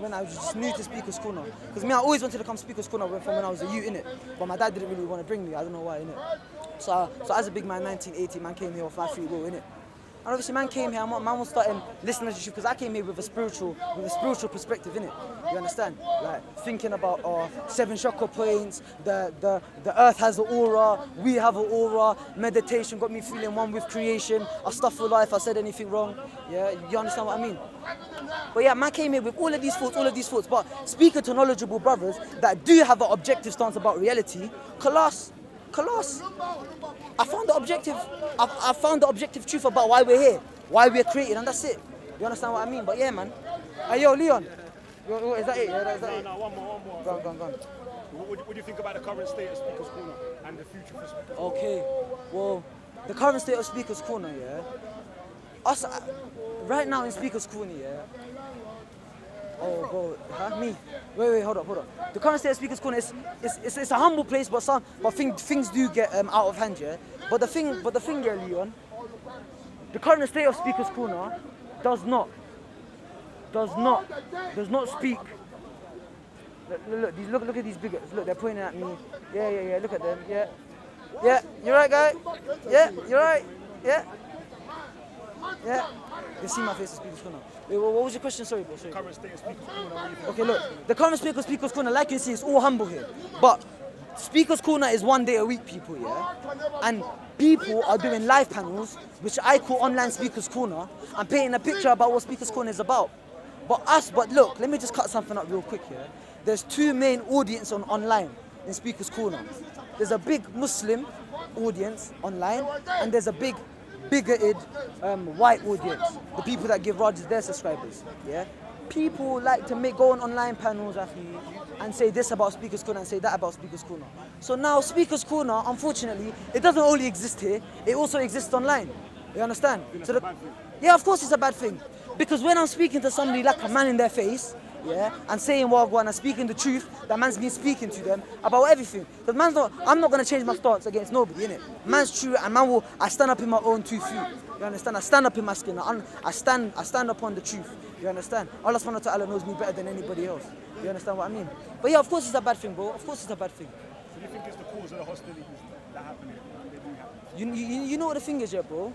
when I was just new to Speaker's Corner. Because me, I always wanted to come to Speaker's Corner from when I was a youth, innit. But my dad didn't really want to bring me. I don't know why, innit. So as a big man, 1980, man came here with my free will, innit. And obviously, man came here. Man was starting listening to the truth because I came here with a spiritual perspective, innit. You understand? Like thinking about 7 chakra points. The earth has an aura. We have an aura. Meditation got me feeling one with creation. Astaghfirullah if I said anything wrong. Yeah, you understand what I mean? But yeah, man came here with all of these thoughts. But speaking to knowledgeable brothers that do have an objective stance about reality, Kalas. I found the objective truth about why we're here, why we're created, and that's it. You understand what I mean? But yeah, man. Hey, yo, Leon. Is that it? Yeah, is that it? No, one more. Go on. What do you think about the current state of Speaker's Corner and the future for Speaker's Corner? Okay, well, the current state of Speaker's Corner, yeah. Us, right now in Speaker's Corner, yeah. Oh, bro, huh? Me? Wait, hold up. The current state of Speaker's Corner it's a humble place, but things do get out of hand, yeah. But the thing, yeah, Leon, the current state of Speaker's Corner does not speak. Look at these bigots. Look, they're pointing at me. Yeah. Look at them. Yeah. You're right, guy. Yeah, you're right. Yeah. You see my face at Speaker's Corner. Wait, what was your question? Sorry, bro. Sorry. Current state of Speaker's Corner. Okay, look. The current state of Speaker's Corner, like you see, it's all humble here. But Speaker's Corner is 1 day a week, people, yeah? And people are doing live panels, which I call online Speaker's Corner, and painting a picture about what Speaker's Corner is about. But look, let me just cut something up real quick here. There's 2 main audiences online in Speaker's Corner. There's a big Muslim audience online, and there's a big bigoted white audience, the people that give Rogers their subscribers. Yeah, people like to go on online panels and say this about Speaker's Corner and say that about Speaker's Corner. So now Speaker's Corner, unfortunately, it doesn't only exist here; it also exists online. You understand? So yeah, of course it's a bad thing, because when I'm speaking to somebody like a man in their face, yeah, and saying Wagwan and speaking the truth, that man's been speaking to them about everything. Because I'm not going to change my stance against nobody, innit? Man's true, and I stand up in my own 2 feet. You understand? I stand up in my skin. I stand upon the truth. You understand? Allah subhanahu wa ta'ala knows me better than anybody else. You understand what I mean? But yeah, of course it's a bad thing, bro. Of course it's a bad thing. So do you think it's the cause of the hostilities that happen here? You know what the thing is, yeah, bro?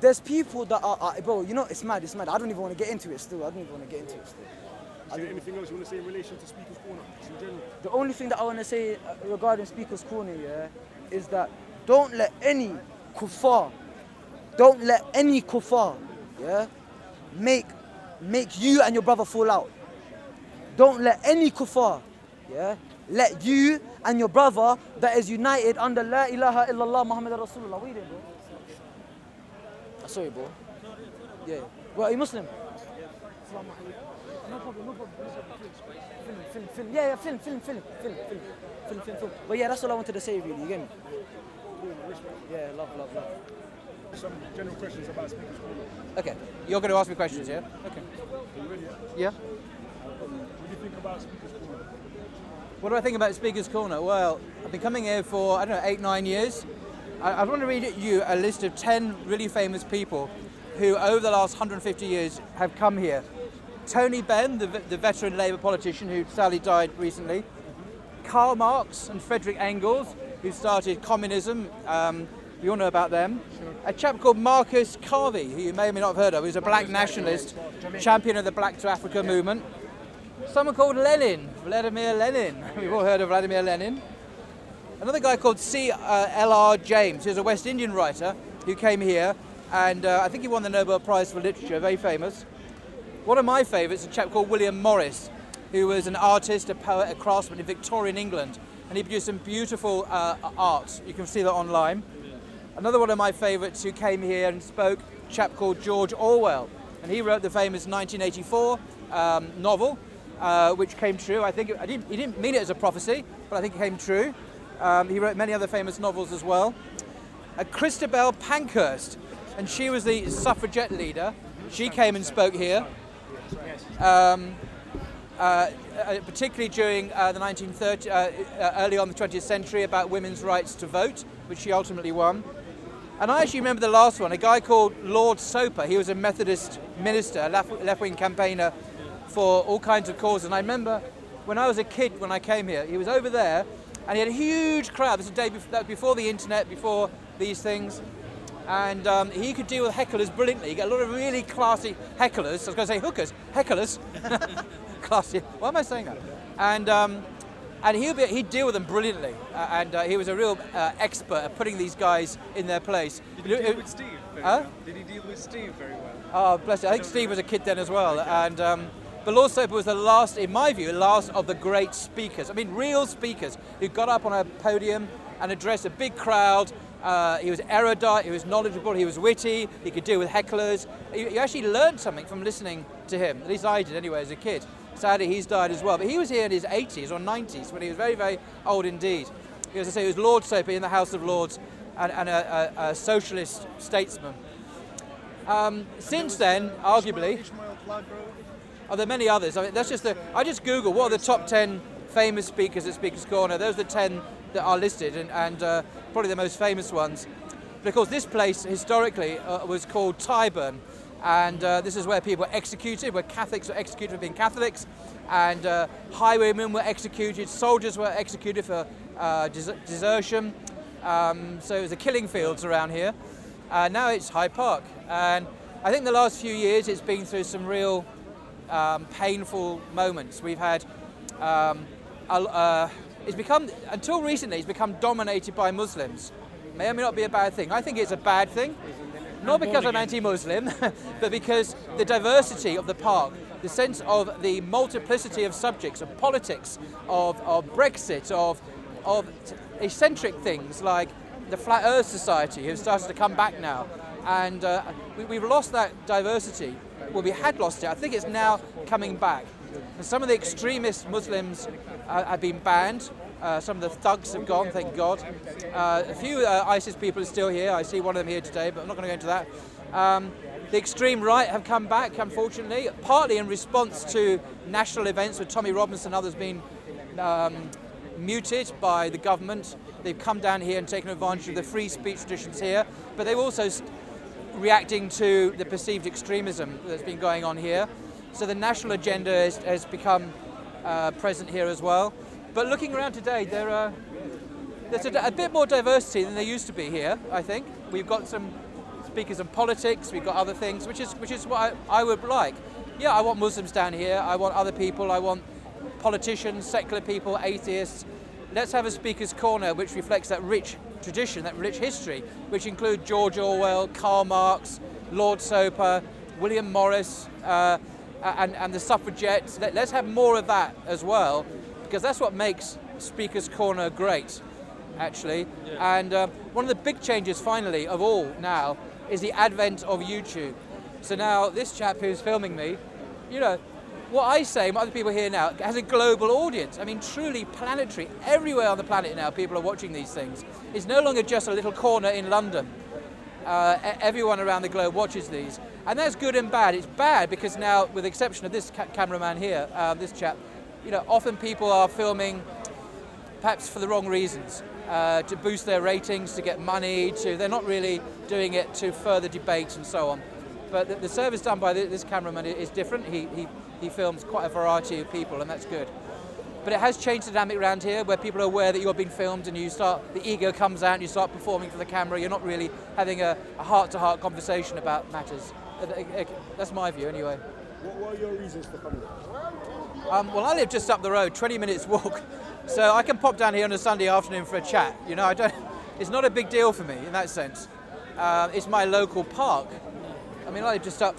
There's people that are, bro, you know, it's mad. I don't even want to get into it still. Is there anything else you want to say in relation to Speaker's Corner, in general? The only thing that I want to say regarding Speaker's Corner, yeah, is that don't let any kuffar, yeah, make you and your brother fall out. Don't let any kuffar, yeah, let you and your brother that is united under La ilaha illallah Muhammad Rasulullah. What are you doing, bro? Sorry, bro. Yeah. Well, are you Muslim? Yeah. No problem. Film. Yeah, film. But yeah, that's all I wanted to say, really. You get me? Yeah, love. Some general questions about Speaker's Corner. Okay. You're going to ask me questions, yeah? Okay. Are you ready? Yeah. What do you think about Speaker's Corner? What do I think about Speaker's Corner? Well, I've been coming here for, I don't know, 8-9 years. I want to read you a list of 10 really famous people who over the last 150 years have come here. Tony Benn, the veteran Labour politician who sadly died recently. Karl Marx and Friedrich Engels, who started communism. You all know about them. A chap called Marcus Garvey, who you may or may not have heard of, who's a black nationalist, champion of the Black to Africa movement. Someone called Lenin, Vladimir Lenin. We've all heard of Vladimir Lenin. Another guy called C.L.R. James, who's a West Indian writer who came here, and I think he won the Nobel Prize for Literature, very famous. One of my favourites is a chap called William Morris, who was an artist, a poet, a craftsman in Victorian England, and he produced some beautiful art. You can see that online. Another one of my favourites who came here and spoke, a chap called George Orwell, and he wrote the famous 1984 novel, which came true. I think he didn't mean it as a prophecy, but I think it came true. He wrote many other famous novels as well. Christabel Pankhurst, and she was the suffragette leader. She came and spoke here, particularly during the 1930s, early on the 20th century, about women's rights to vote, which she ultimately won. And I actually remember the last one, a guy called Lord Soper. He was a Methodist minister, a left-wing campaigner for all kinds of causes. And I remember when I was a kid, when I came here, he was over there, and he had a huge crowd. This was that was before the internet, before these things. And he could deal with hecklers brilliantly. You get a lot of really classy hecklers. I was going to say hookers, hecklers. Classy. Why am I saying that? And he'd deal with them brilliantly. And he was a real expert at putting these guys in their place. Did he deal with Steve very well? Did he deal with Steve very well? Oh, bless you. I think Steve was a kid then as well. And but Lord Soper was the last, in my view, last of the great speakers. I mean, real speakers who got up on a podium and addressed a big crowd. He was erudite, he was knowledgeable, he was witty, he could deal with hecklers. You actually learned something from listening to him, at least I did anyway as a kid. Sadly, he's died as well. But he was here in his 80s or 90s when he was very, very old indeed. As I say, he was Lord Soper in the House of Lords and a socialist statesman. Since then, arguably, there are many others. I mean, I just Google what are the top 10 famous speakers at Speaker's Corner. Those are the 10 that are listed and probably the most famous ones. But of course, this place historically was called Tyburn. And this is where people were executed, where Catholics were executed for being Catholics, and highwaymen were executed, soldiers were executed for desertion. So it was the killing fields around here. Now it's Hyde Park. And I think the last few years it's been through some real painful moments. We've had, it's become, until recently, it's become dominated by Muslims. May or may not be a bad thing. I think it's a bad thing. Not because I'm anti-Muslim, but because the diversity of the park, the sense of the multiplicity of subjects, of politics, of Brexit, of eccentric things like the Flat Earth Society, who've started to come back now. And we've lost that diversity. Well, we had lost it. I think it's now coming back. And some of the extremist Muslims have been banned. Some of the thugs have gone, thank God. A few ISIS people are still here. I see one of them here today, but I'm not going to go into that. The extreme right have come back, unfortunately, partly in response to national events with Tommy Robinson and others being muted by the government. They've come down here and taken advantage of the free speech traditions here, but they're also reacting to the perceived extremism that's been going on here. So the national agenda has become present here as well. But looking around today, there's a bit more diversity than there used to be here, I think. We've got some speakers on politics, we've got other things, which is what I would like. Yeah, I want Muslims down here, I want other people, I want politicians, secular people, atheists. Let's have a Speaker's Corner which reflects that rich tradition, that rich history, which include George Orwell, Karl Marx, Lord Soper, William Morris, and the suffragettes. Let's have more of that as well, because that's what makes Speaker's Corner great, actually. Yeah. And one of the big changes, finally, of all now, is the advent of YouTube. So now this chap who's filming me, you know, what I say, what other people hear now, has a global audience. I mean, truly planetary. Everywhere on the planet now, people are watching these things. It's no longer just a little corner in London. Everyone around the globe watches these. And that's good and bad. It's bad because now, with the exception of this cameraman here, this chap, you know, often people are filming perhaps for the wrong reasons, to boost their ratings, to get money, they're not really doing it to further debate and so on. But the service done by this cameraman is different. He films quite a variety of people, and that's good. But it has changed the dynamic around here, where people are aware that you're being filmed, and the ego comes out, and you start performing for the camera. You're not really having a heart-to-heart conversation about matters. That's my view, anyway. What are your reasons for coming? Well, I live just up the road, 20 minutes walk, so I can pop down here on a Sunday afternoon for a chat. You know, it's not a big deal for me in that sense. It's my local park. I mean, I live just up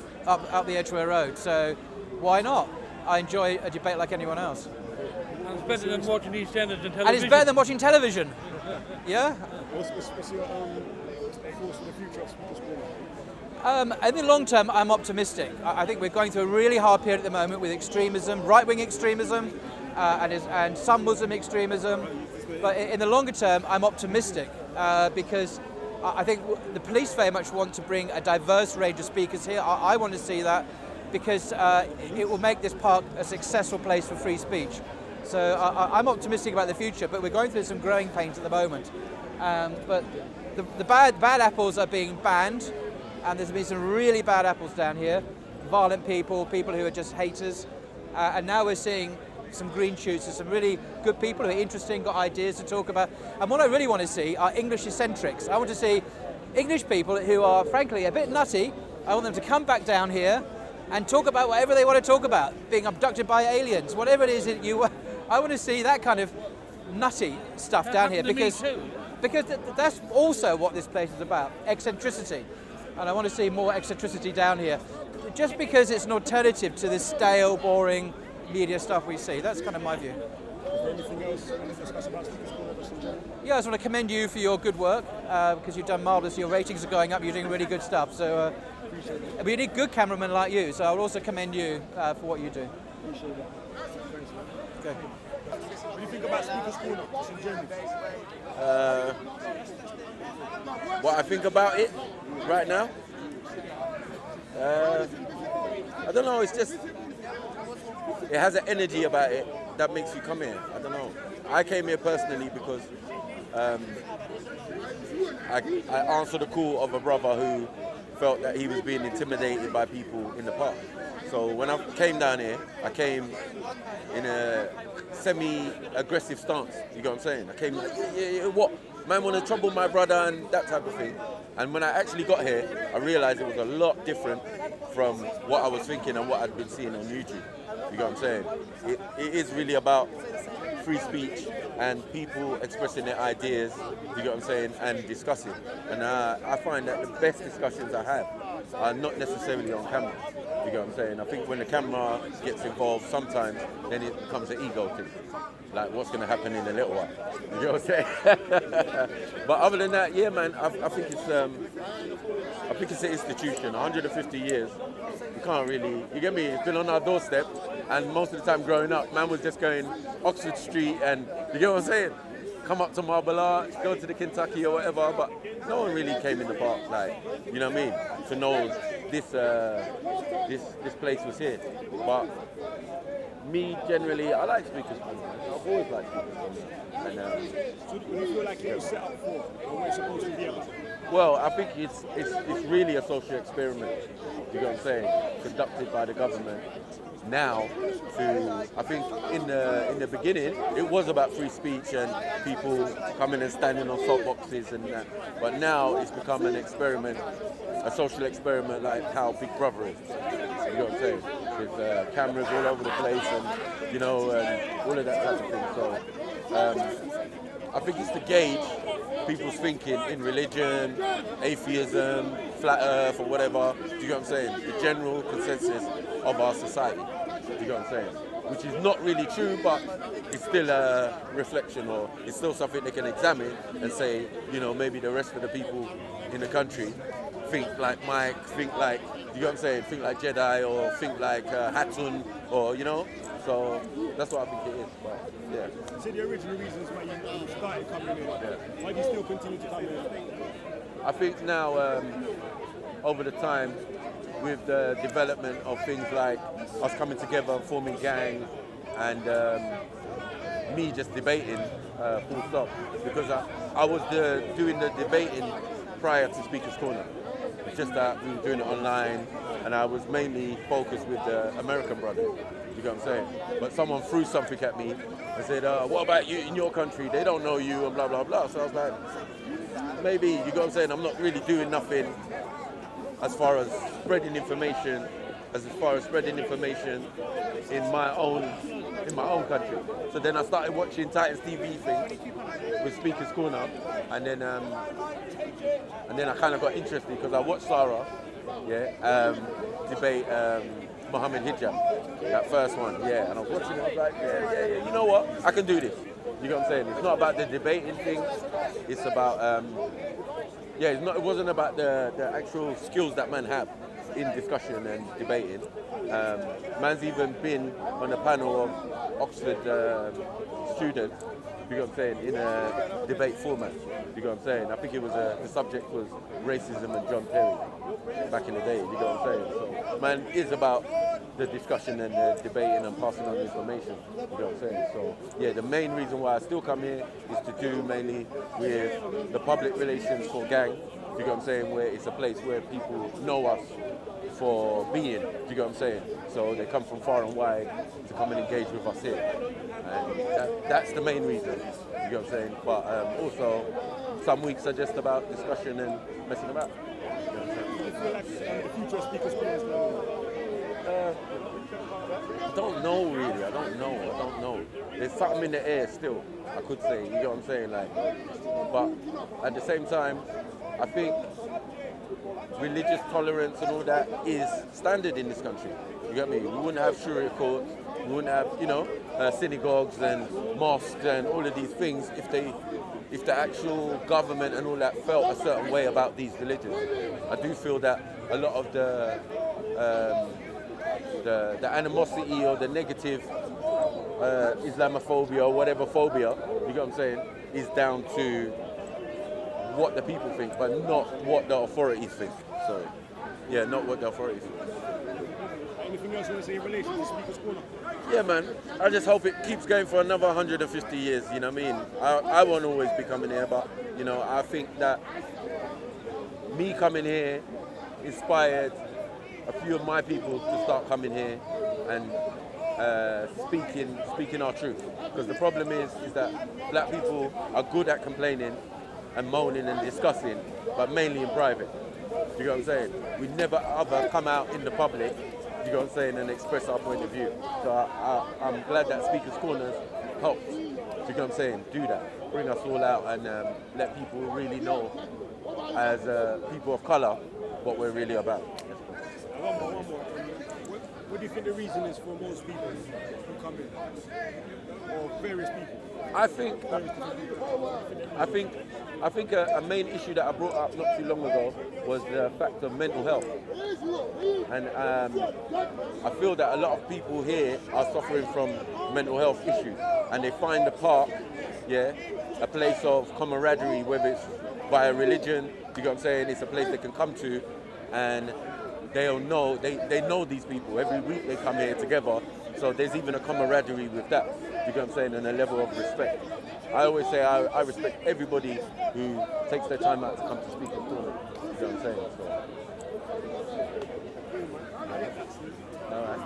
the Edgware Road, so why not? I enjoy a debate like anyone else. And it's better than watching EastEnders and television. And it's better than watching television. Yeah? What's your thoughts for the future of Speakers Corner? In the long term, I'm optimistic. I think we're going through a really hard period at the moment with extremism, right-wing extremism, and some Muslim extremism. But in the longer term, I'm optimistic because I think the police very much want to bring a diverse range of speakers here. I want to see that because it will make this park a successful place for free speech. So I'm optimistic about the future, but we're going through some growing pains at the moment. But the bad apples are being banned, and there's been some really bad apples down here. Violent people who are just haters. And now we're seeing some green shoots of some really good people who are interesting, got ideas to talk about. And what I really want to see are English eccentrics. I want to see English people who are, frankly, a bit nutty. I want them to come back down here and talk about whatever they want to talk about, being abducted by aliens, whatever it is that I want to see that kind of nutty stuff down here because that's also what this place is about, eccentricity. And I want to see more eccentricity down here, just because it's an alternative to this stale, boring media stuff we see. That's kind of my view. Is there anything else you want to discuss about Speakers Corner? Yeah, I just want to commend you for your good work because you've done marvellous. Your ratings are going up. You're doing really good stuff. So we need good cameramen like you. So I would also commend you for what you do. Appreciate that. Thanks, man. Okay. What do you think about Speakers Corner just in general? What I think about it right now? I don't know, it's just, it has an energy about it that makes you come here. I don't know. I came here personally because I answered a call of a brother who felt that he was being intimidated by people in the park. So when I came down here, I came in a semi-aggressive stance, you know what I'm saying? I came like, yeah, what? Man want to trouble my brother and that type of thing. And when I actually got here, I realised it was a lot different from what I was thinking and what I'd been seeing on YouTube. You know what I'm saying? It is really about free speech and people expressing their ideas, you know what I'm saying, and discussing. And I find that the best discussions I have are not necessarily on camera. You know what I'm saying? I think when the camera gets involved sometimes, then it becomes an ego thing. Like what's going to happen in a little while. You know what I'm saying? But other than that, yeah, man, I think it's an institution. 150 years, you can't really, you get me? It's been on our doorstep, and most of the time growing up, man was just going Oxford Street, and you get what I'm saying? Come up to Marble Arch, go to the Kentucky or whatever, but no one really came in the park, like, you know what I mean? To know this place was here. But me generally, I like Speakers Corner. I've always liked Speakers Corner. And, so do you feel like it was set up for what it's supposed to be about? Well, I think it's really a social experiment. You know what I'm saying? Conducted by the government. Now, I think in the beginning, it was about free speech and people coming and standing on soapboxes and that. But now it's become an experiment, a social experiment like how Big Brother is. You know what I'm saying? With cameras all over the place and, you know, and all of that type of thing. So I think it's to gauge people's thinking in religion, atheism, flat earth or whatever. Do you know what I'm saying? The general consensus of our society. Do you know what I'm saying? Which is not really true, but it's still a reflection, or it's still something they can examine and say, you know, maybe the rest of the people in the country think like Mike, think like, you know what I'm saying, think like Jedi, or think like Hatun, or, you know? So that's what I think it is, but yeah. So the original reasons why you started coming in, why do you still continue to come in? I think now, over the time, with the development of things like us coming together and forming gangs and me just debating, full stop, because I was doing the debating prior to Speaker's Corner. It's just that we were doing it online, and I was mainly focused with the American brothers. You know what I'm saying? But someone threw something at me and said, what about you in your country? They don't know you, and blah, blah, blah. So I was like, maybe, you know what I'm saying? I'm not really doing nothing as far as spreading information, in my own country. So then I started watching Titans TV thing with Speaker's Corner, and then I kind of got interested because I watched Sarah, debate Mohammed Hijab, that first one, and I was watching it. I was like, yeah, you know what? I can do this. You know what I'm saying? It's not about the debating thing. It's about it wasn't about the actual skills that men have in discussion and debating. Man's even been on a panel of Oxford students, you know what I'm saying, in a debate format. You know what I'm saying? I think it was the subject was racism and John Terry back in the day. You know what I'm saying? So man is about the discussion and the debating and passing on information. You know what I'm saying? So yeah, the main reason why I still come here is to do mainly with the public relations for gang. You know what I'm saying? Where it's a place where people know us for being, you know what I'm saying? So they come from far and wide to come and engage with us here. And that's the main reason, you know what I'm saying? But also, some weeks are just about discussion and messing about. You know what I'm saying? Do you feel like the future of Speaker's Corner is going I don't know really, I don't know. There's something in the air still, I could say, you know what I'm saying? But at the same time, I think religious tolerance and all that is standard in this country. You get me? We wouldn't have Sharia courts, we wouldn't have, synagogues and mosques and all of these things if the actual government and all that felt a certain way about these religions. I do feel that a lot of the animosity or the negative Islamophobia or whatever phobia, you get what I'm saying, is down to what the people think, but not what the authorities think. So, yeah, not what the authorities think. Anything else you want to say in relation to Speaker's Corner? Yeah, man. I just hope it keeps going for another 150 years, you know what I mean? I won't always be coming here, but, you know, I think that me coming here inspired a few of my people to start coming here and speaking our truth. Because the problem is that black people are good at complaining and moaning and discussing, but mainly in private. You know what I'm saying? We never ever come out in the public, you know what I'm saying, and express our point of view. So I'm glad that Speaker's Corners helped, you know what I'm saying, do that. Bring us all out and let people really know, as people of colour, what we're really about. One more. What do you think the reason is for most people who come in? Or various people? I think a main issue that I brought up not too long ago was the fact of mental health. And I feel that a lot of people here are suffering from mental health issues, and they find the park, a place of camaraderie, whether it's via religion, you know what I'm saying, it's a place they can come to, and they know these people. Every week they come here together, so there's even a camaraderie with that, you know what I'm saying, and a level of respect. I always say I respect everybody who takes their time out to come to Speaker's Corner, you know what I'm saying, so. Alright,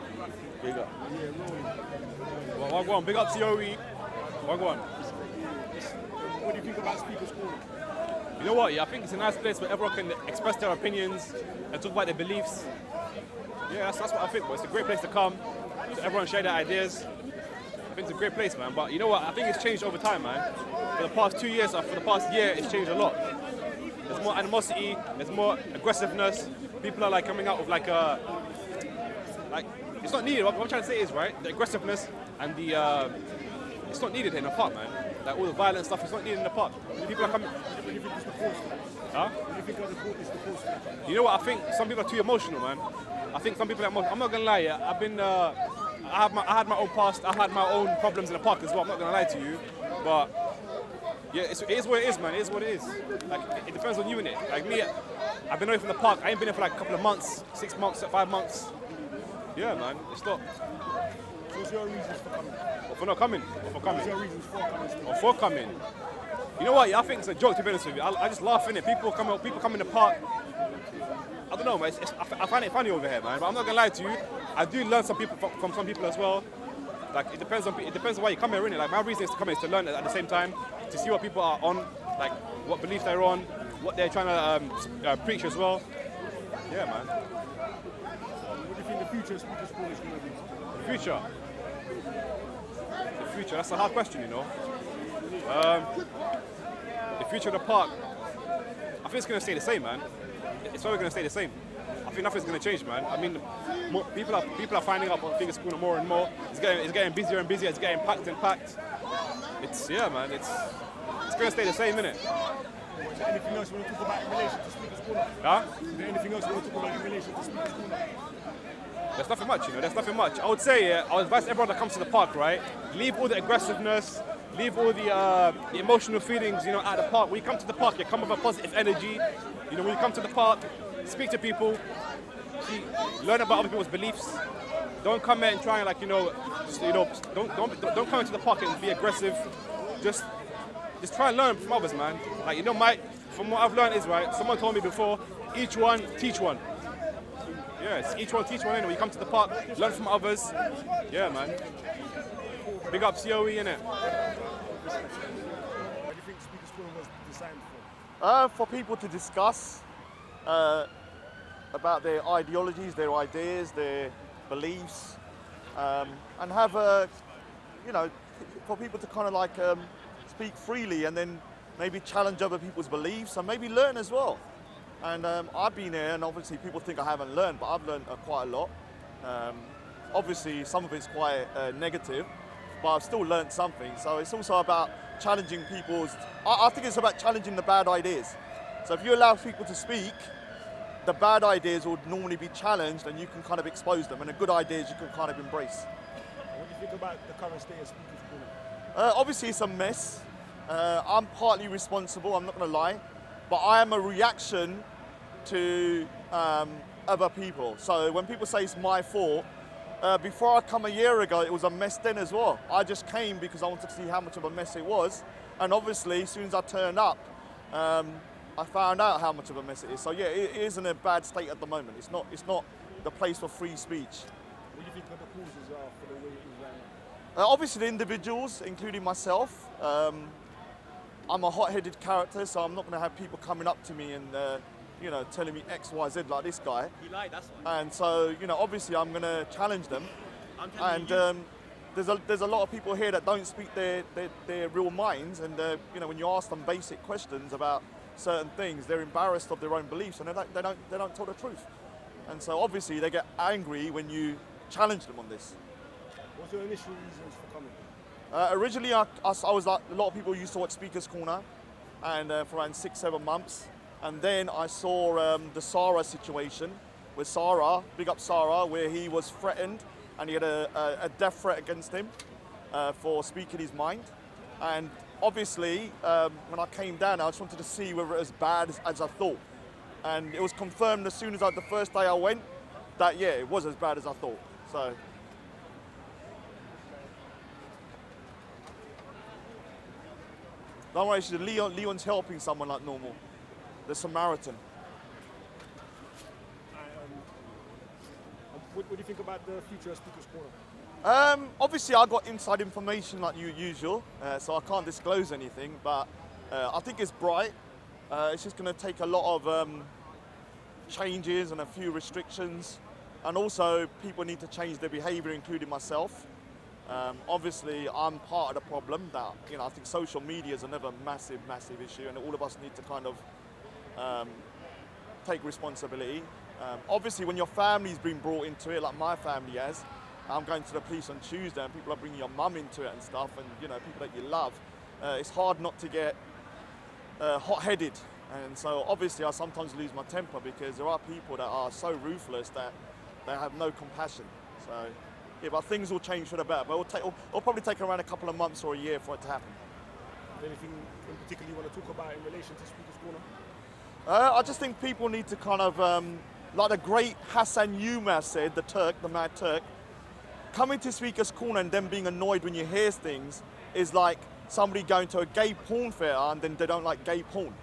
big up. Well, go on, big up to Yowie. Well, go on. What do you think about Speaker's Corner? You know what, I think it's a nice place where everyone can express their opinions and talk about their beliefs. Yeah, that's what I think, but it's a great place to come, so everyone share their ideas. I think it's a great place, man, but you know what, I think it's changed over time, man. For the past 2 years, for the past year, it's changed a lot. There's more animosity, there's more aggressiveness. People are coming out with it's not needed. What I'm trying to say is, right, the aggressiveness and the, it's not needed in the park, man. All the violent stuff is not needed in the park. People are coming. Huh? You know what? I think some people are too emotional, man. I think some people are emotional. I'm not gonna lie, I've been, I had my own past. I've had my own problems in the park as well. I'm not gonna lie to you, but yeah, it is what it is, man. It is what it is. It depends on you, innit? Like me, I've been away from the park. I ain't been here for a couple of months, 6 months, 5 months. Yeah, man. It's not. What's your reasons for coming? Or for not coming? Or for coming? What's your reasons for coming? Or for coming? You know what? Yeah, I think it's a joke, to be honest with you. I just laugh in it. People come in the park. I don't know, man. I find it funny over here, man. But I'm not gonna lie to you. I do learn from some people as well. Like it depends on why you come here, really. Like my reason is to come here is to learn at the same time, to see what people are on, like what beliefs they're on, what they're trying to preach as well. Yeah, man. What do you think the future of Speakers Corner is going to be? The future. The future. That's a hard question, you know. The future of the park. I think it's going to stay the same, man. It's always going to stay the same. I think nothing's going to change, man. I mean, people are finding out about Speakers Corner more and more. It's getting busier and busier. It's getting packed and packed. Man. It's going to stay the same, innit? Is there anything else you want to talk about in relation to Speakers Corner? Huh? Is there anything else you want to talk about in relation to Speakers Corner? There's nothing much, you know. There's nothing much. I would say, I would advise everyone that comes to the park, right? Leave all the aggressiveness, leave all the emotional feelings, you know, at the park. When you come to the park, you come with a positive energy. You know, when you come to the park, speak to people, learn about other people's beliefs. Don't come here and try and don't come into the park and be aggressive. Just try and learn from others, man. Like, you know, from what I've learned is, right, someone told me before, each one, teach one. Yeah, each one, teach one, innit? When you come to the park, learn from others. Yeah, man. Big up COE, innit? What do you think Speakers Corner was designed for? For people to discuss about their ideologies, their ideas, their beliefs, and have for people to kind of like speak freely and then maybe challenge other people's beliefs and maybe learn as well. And I've been here, and obviously people think I haven't learned, but I've learned quite a lot. Obviously some of it's quite negative, but I've still learned something. So it's also about challenging I think it's about challenging the bad ideas. So if you allow people to speak, the bad ideas would normally be challenged and you can kind of expose them, and the good ideas you can kind of embrace. What do you think about the current state of Speakers Corner? Obviously it's a mess. I'm partly responsible, I'm not going to lie, but I am a reaction to other people. So when people say it's my fault, before I come a year ago, it was a mess then as well. I just came because I wanted to see how much of a mess it was, and obviously as soon as I turned up, I found out how much of a mess it is. So yeah, it is in a bad state at the moment. It's not the place for free speech. What do you think of the causes are for the way it is right now? Obviously the individuals, including myself. I'm a hot-headed character, so I'm not going to have people coming up to me and telling me X, Y, Z like this guy. You lied, that's why. And so, obviously I'm going to challenge them. And there's a lot of people here that don't speak their real minds, and when you ask them basic questions about certain things, they're embarrassed of their own beliefs, and they don't tell the truth. And so obviously they get angry when you challenge them on this. What's your initial reasons for coming? Originally, I was like a lot of people used to watch Speakers Corner, and for around 6-7 months, and then I saw the Sarah situation with Sarah, big up Sarah, where he was threatened and he had a death threat against him for speaking his mind. And obviously, when I came down, I just wanted to see whether it was as bad as I thought, and it was confirmed as soon as the first day I went that yeah, it was as bad as I thought. So. Don't worry, Leon's helping someone like normal. The Samaritan. What do you think about the future of Speakers Corner? Obviously, I got inside information like usual, so I can't disclose anything, but I think it's bright. It's just going to take a lot of changes and a few restrictions, and also people need to change their behaviour, including myself. Obviously, I'm part of the problem. That I think social media is another massive issue, and all of us need to kind of take responsibility. Obviously, when your family's been brought into it, like my family has, I'm going to the police on Tuesday, and people are bringing your mum into it and stuff, and people that you love. It's hard not to get hot-headed, and so obviously I sometimes lose my temper because there are people that are so ruthless that they have no compassion. So. Yeah, but things will change for the better. But it'll probably take around a couple of months or a year for it to happen. Anything in particular you want to talk about in relation to Speakers Corner? I just think people need to kind of, like the great Hassan Yilmaz said, the Turk, the Mad Turk, coming to Speaker's Corner and then being annoyed when you hear things is like somebody going to a gay porn fair and then they don't like gay porn.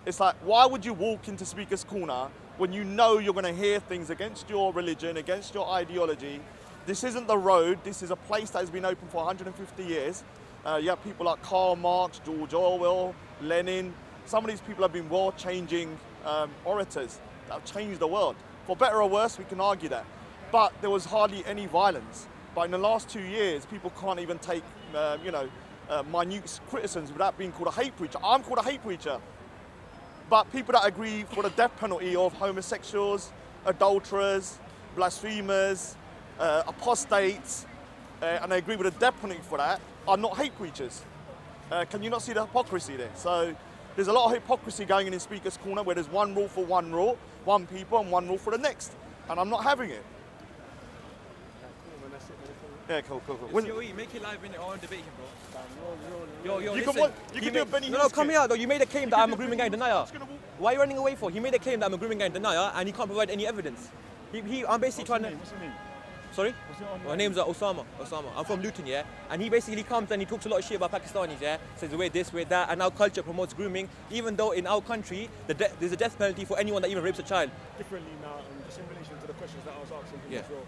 It's like, why would you walk into Speaker's Corner when you know you're going to hear things against your religion, against your ideology? This isn't the road. This is a place that has been open for 150 years. You have people like Karl Marx, George Orwell, Lenin. Some of these people have been world-changing orators that have changed the world. For better or worse, we can argue that. But there was hardly any violence. But in the last 2 years, people can't even take, minute criticisms without being called a hate preacher. I'm called a hate preacher. But people that agree for the death penalty of homosexuals, adulterers, blasphemers, apostates, and they agree with the death penalty for that, are not hate preachers. Can you not see the hypocrisy there? So there's a lot of hypocrisy going in Speaker's Corner where there's one rule for one rule, one people, and one rule for the next. And I'm not having it. Yeah, cool. COE, make it live in your own debate, bro. Yo, you listen. can do a Benny No, come here though. You made a claim that I'm a grooming gang denier. Why are you running away for? He made a claim that I'm a grooming gang denier and he can't provide any evidence. I'm basically trying to... What's your name? Sorry? My name's Osama. I'm from Luton, yeah? And he basically comes and he talks a lot of shit about Pakistanis, yeah? Says we're this, we're that, and our culture promotes grooming, even though in our country there's a death penalty for anyone that even rapes a child. Differently now, just in relation to the questions that I was asking him as well.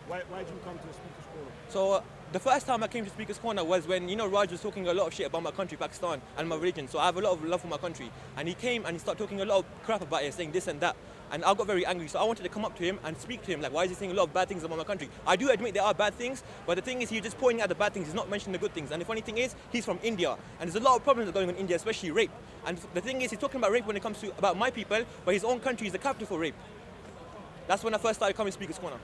Why did you come to the Speaker's Corner? So the first time I came to Speaker's Corner was when, Raj was talking a lot of shit about my country, Pakistan, and my religion. So I have a lot of love for my country. And he came and he started talking a lot of crap about it, saying this and that. And I got very angry, so I wanted to come up to him and speak to him, like, why is he saying a lot of bad things about my country? I do admit there are bad things, but the thing is he's just pointing out the bad things, he's not mentioning the good things. And the funny thing is, he's from India, and there's a lot of problems going on in India, especially rape. And the thing is, he's talking about rape when it comes to about my people, but his own country is the capital for rape. That's when I first started coming to Speaker's Corner.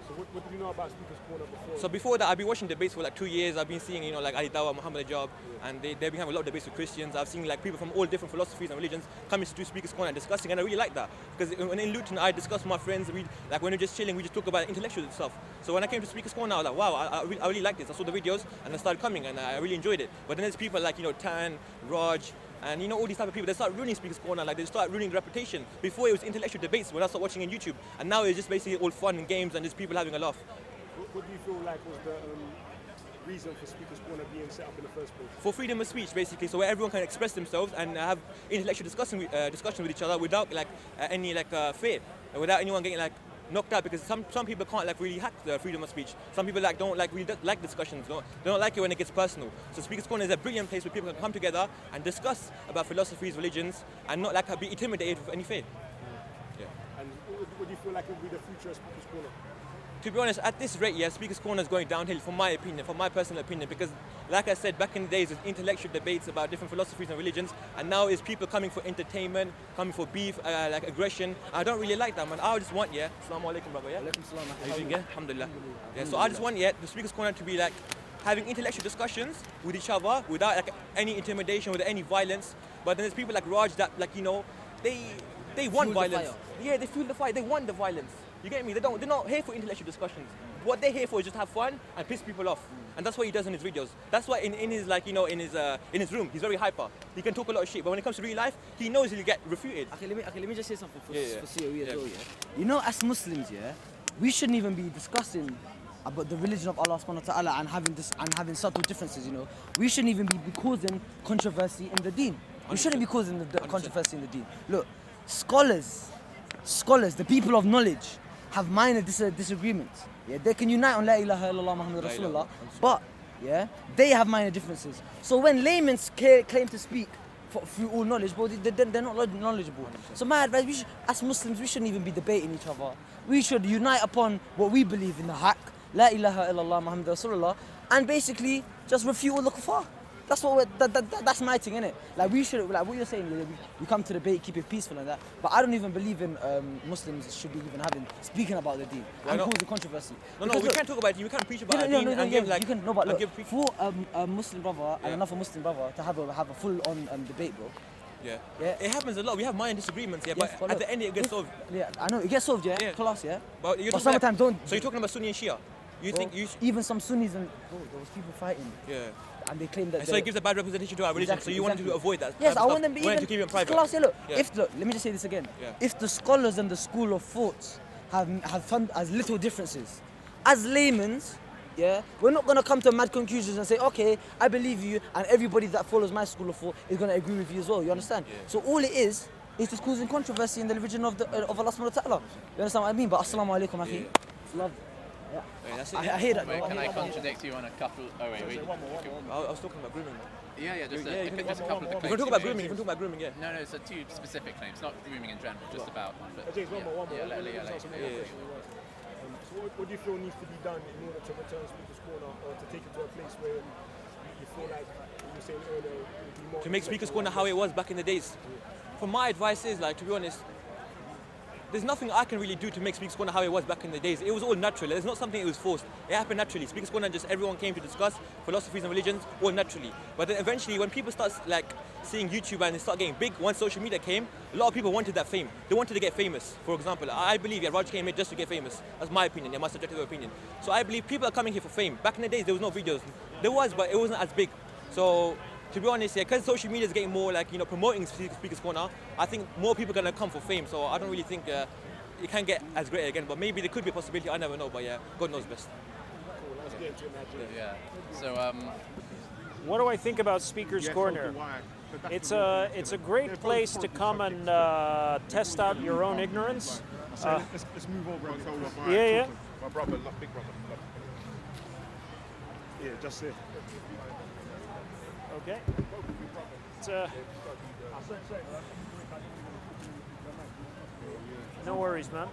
So what did you know about Speaker's Corner before? So before that, I've been watching debates for like 2 years. I've been seeing, like Ali Dawah, Muhammad Ajab, and they've been having a lot of debates with Christians. I've seen like people from all different philosophies and religions coming to Speaker's Corner and discussing, and I really like that. Because when in Luton, I discuss with my friends, when we're just chilling, we just talk about intellectual stuff. So when I came to Speaker's Corner, I was like, wow, I really like this. I saw the videos and I started coming and I really enjoyed it. But then there's people like, Tan, Raj, and all these type of people, they start ruining Speaker's Corner, like they start ruining the reputation. Before it was intellectual debates when I started watching on YouTube, and now it's just basically all fun and games and just people having a laugh. What do you feel like was the reason for Speaker's Corner being set up in the first place? For freedom of speech, basically, so where everyone can express themselves and have intellectual discussion with each other without any fear, without anyone getting knocked out, because some people can't really hack the freedom of speech. Some people don't like discussions. They don't like it when it gets personal. So Speaker's Corner is a brilliant place where people can come together and discuss about philosophies, religions, and not be intimidated with any fear. Yeah. And what do you feel like will be the future of Speaker's Corner? To be honest, at this rate, Speaker's Corner is going downhill, from my opinion, from my personal opinion, because, like I said, back in the days, it was intellectual debates about different philosophies and religions, and now it's people coming for entertainment, coming for beef, aggression. I don't really like that, man. I just want, Assalamu alaikum, brother, Alaikum salam. How you doing, Alhamdulillah. Yeah, so I just want, the Speaker's Corner to be having intellectual discussions with each other without any intimidation, without any violence. But then there's people like Raj that, they want violence. Yeah, they fuel the fire. They want the violence. You get me? They're not here for intellectual discussions. What they're here for is just have fun and piss people off. And that's what he does in his videos. That's why in his in his room, he's very hyper. He can talk a lot of shit, but when it comes to real life, he knows he'll get refuted. Okay, let me just say something for COE as well, as Muslims, we shouldn't even be discussing about the religion of Allah subhanahu wa ta'ala and having subtle differences, We shouldn't even be causing controversy in the deen. We shouldn't be causing the controversy in the deen. Look, scholars, the people of knowledge, have minor disagreements. They can unite on La ilaha illallah Muhammad Rasulullah, but they have minor differences. So when laymen claim to speak through all knowledge, but they're not knowledgeable. So my advice, as Muslims, we shouldn't even be debating each other. We should unite upon what we believe in, the haqq, La ilaha illallah Muhammad Rasulullah, and basically just refute all the kuffar. That's what that's my thing, innit? We should, what you're saying, we come to debate, keep it peaceful and that. But I don't even believe in Muslims should be even speaking about the deen and causing controversy. No, we can't talk about it. We can't preach about the deen and give for a Muslim brother and another Muslim brother to have a full-on debate, bro. Yeah, it happens a lot. We have minor disagreements, but at the end it gets solved. Yeah, I know, it gets solved, class, But sometimes don't. So you're talking about Sunni and Shia? Even some Sunnis and there was people fighting. Yeah. And they claim that. So it gives a bad representation to our religion. So you want to avoid that. Yes, I want them to keep it private. Class, let me just say this again. If the scholars and the school of thoughts have as little differences, as laymen's, yeah, we're not gonna come to mad conclusions and say, okay, I believe you, and everybody that follows my school of thought is gonna agree with you as well. You understand? So all it is just causing controversy in the religion of Allah subhanahu wa ta'ala. You understand what I mean? But assalamu alaikum, akhi. It's love. Yeah. I hear that. Wait, can I contradict you on a couple? Oh wait. I was talking about grooming. Yeah, just Yeah, a couple of the claims. You can talk about grooming. You can talk about grooming. Yeah. No, so two specific claims, not grooming in general, just about. But, James, one more. Yeah, So what do you feel needs to be done in order to return Speaker's Corner or to take it to a place where you feel like you were saying earlier it would be more To make Speaker's Corner how it was back in the days. For my advice is, like, to be honest, there's nothing I can really do to make Speaker's Corner how it was back in the days. It was all natural. There's not something that was forced. It happened naturally. Speaker's Corner, just everyone came to discuss philosophies and religions, all naturally. But then eventually, when people start like seeing YouTube and they start getting big, once social media came, a lot of people wanted that fame. They wanted to get famous. For example, I believe Raj came here just to get famous. That's my opinion, my subjective opinion. So I believe people are coming here for fame. Back in the days, there was no videos. There was, but it wasn't as big. So to be honest, yeah, because social media is getting more like, promoting Speaker's Corner, I think more people are going to come for fame. So I don't really think it can get as great again, but maybe there could be a possibility, I never know, but yeah, God knows best. Yeah. So, what do I think about Speaker's Corner? It's a great place to come and test out your own ignorance. Let's move over. Yeah. My brother, big brother. Yeah, just it. Okay. It's no worries, man.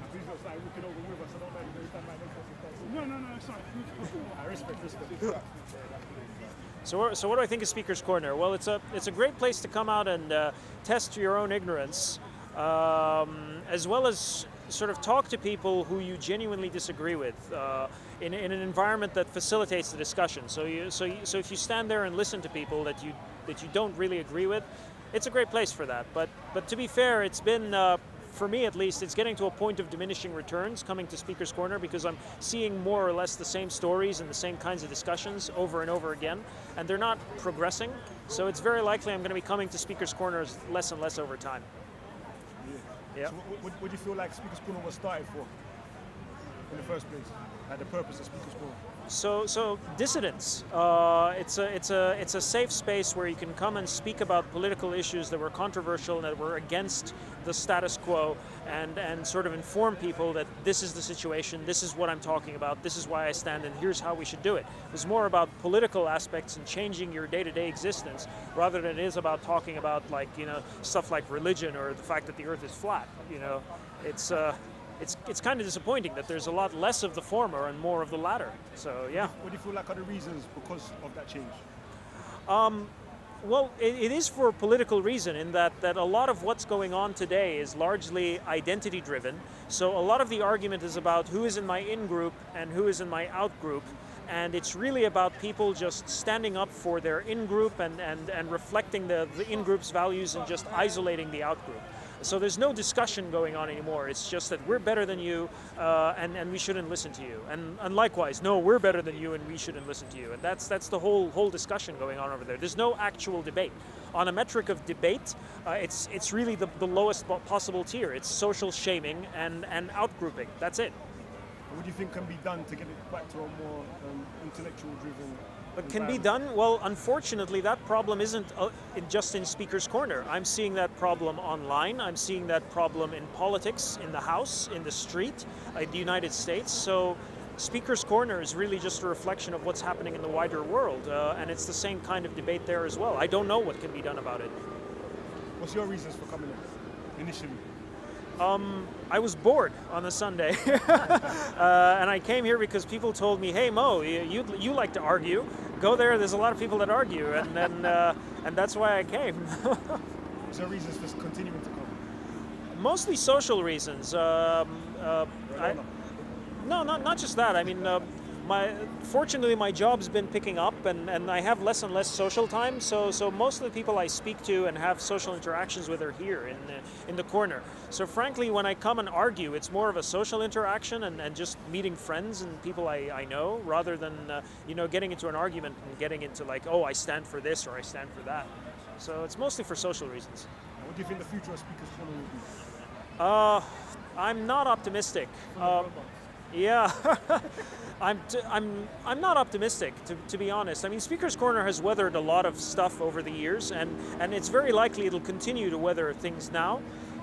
No, sorry. I respect. So what do I think of Speaker's Corner? Well, it's a great place to come out and test your own ignorance, as well as sort of talk to people who you genuinely disagree with in an environment that facilitates the discussion. So if you stand there and listen to people that you don't really agree with, it's a great place for that. But to be fair, it's been for me at least, it's getting to a point of diminishing returns coming to Speaker's Corner, because I'm seeing more or less the same stories and the same kinds of discussions over and over again, and they're not progressing. So it's very likely I'm going to be coming to Speaker's Corners less and less over time. Yeah. So what do you feel like Speaker's Corner was started for in the first place? Like the purpose of Speaker's Corner? So dissidents. It's a safe space where you can come and speak about political issues that were controversial and that were against the status quo, and sort of inform people that this is the situation, this is what I'm talking about, this is why I stand, and here's how we should do it. It's more about political aspects and changing your day-to-day existence, rather than it is about talking about stuff like religion or the fact that the Earth is flat. It's kind of disappointing that there's a lot less of the former and more of the latter. So yeah. What do you feel like are the reasons because of that change? Well, it is for a political reason, in that a lot of what's going on today is largely identity driven. So a lot of the argument is about who is in my in-group and who is in my out-group. And it's really about people just standing up for their in-group and reflecting the in-group's values and just isolating the out-group. So there's no discussion going on anymore. It's just that we're better than you, and we shouldn't listen to you. And likewise, no, we're better than you, and we shouldn't listen to you. And that's the whole discussion going on over there. There's no actual debate. On a metric of debate, it's really the lowest possible tier. It's social shaming and outgrouping. That's it. What do you think can be done to get it back to a more intellectual-driven? What can be done? Well, unfortunately, that problem isn't just in Speaker's Corner. I'm seeing that problem online. I'm seeing that problem in politics, in the House, in the street, in the United States. So Speaker's Corner is really just a reflection of what's happening in the wider world, and it's the same kind of debate there as well. I don't know what can be done about it. What's your reasons for coming in initially? I was bored on a Sunday, and I came here because people told me, "Hey Mo, you like to argue. Go there. There's a lot of people that argue," and that's why I came. What's your reasons for continuing to come? Mostly social reasons. No, not just that. I mean, fortunately, my job's been picking up, and I have less and less social time. So most of the people I speak to and have social interactions with are here in the corner. So frankly, when I come and argue, it's more of a social interaction and just meeting friends and people I know, rather than getting into an argument and getting into like, oh, I stand for this or I stand for that. So it's mostly for social reasons. What do you think the future of Speaker's Corner will be? I'm not optimistic. Yeah, I'm not optimistic, to be honest. I mean, Speaker's Corner has weathered a lot of stuff over the years, and it's very likely it'll continue to weather things now.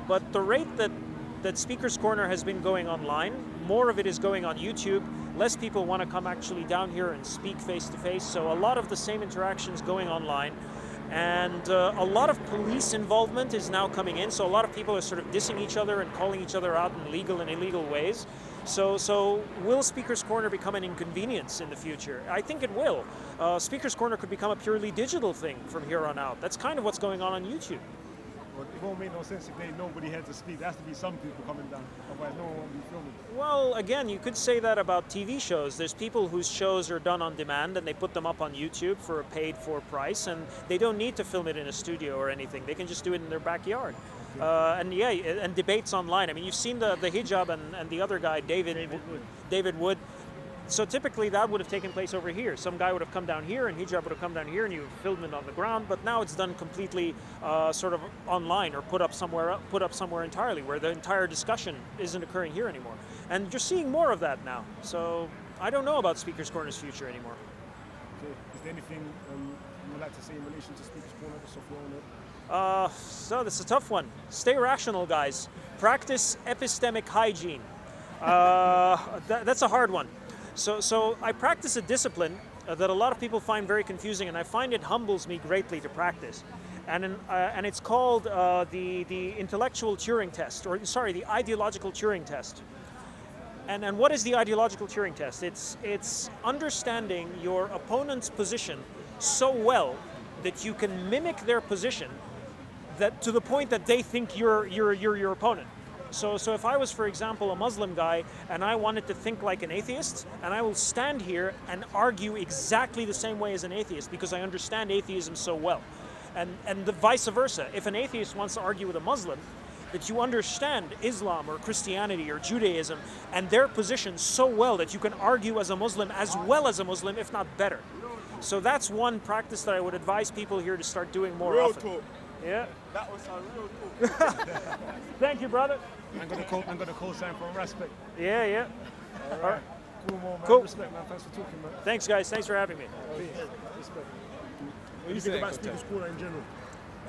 But the rate that Speaker's Corner has been going online, more of it is going on YouTube. Less people want to come actually down here and speak face to face, so a lot of the same interactions going online. And a lot of police involvement is now coming in, so a lot of people are sort of dissing each other and calling each other out in legal and illegal ways. So will Speaker's Corner become an inconvenience in the future? I think it will. Speaker's Corner could become a purely digital thing from here on out. That's kind of what's going on YouTube. Well, it won't make no sense if there ain't nobody here to speak. There has to be some people coming down, otherwise no one will be filming. Well, again, you could say that about TV shows. There's people whose shows are done on demand and they put them up on YouTube for a paid-for price, and they don't need to film it in a studio or anything. They can just do it in their backyard. And debates online. I mean, you've seen the hijab and the other guy, David Wood. So typically that would have taken place over here. Some guy would have come down here and hijab would have come down here and you filmed it on the ground, but now it's done completely sort of online or put up somewhere entirely where the entire discussion isn't occurring here anymore. And you're seeing more of that now. So I don't know about Speaker's Corner's future anymore. Okay. Is there anything you would like to say in relation to Speaker's Corner, just off your own note? So this is a tough one. Stay rational, guys. Practice epistemic hygiene. That's a hard one. So I practice a discipline that a lot of people find very confusing, and I find it humbles me greatly to practice. And it's called the intellectual Turing test, or sorry, the ideological Turing test. And what is the ideological Turing test? It's understanding your opponent's position so well that you can mimic their position, that to the point that they think you're your opponent. So if I was, for example, a Muslim guy and I wanted to think like an atheist, and I will stand here and argue exactly the same way as an atheist because I understand atheism so well. And the vice versa. If an atheist wants to argue with a Muslim, that you understand Islam or Christianity or Judaism and their position so well that you can argue as a Muslim as well as a Muslim, if not better. So that's one practice that I would advise people here to start doing more often. Real talk. Yeah. That was a real talk. Thank you, brother. I'm gonna co-sign for respect. Yeah. All right. Cool, man. Cool. Respect, man. Thanks for talking, man. Thanks, guys. Thanks for having me. Respect. What do you think about Speaker's Corner in general?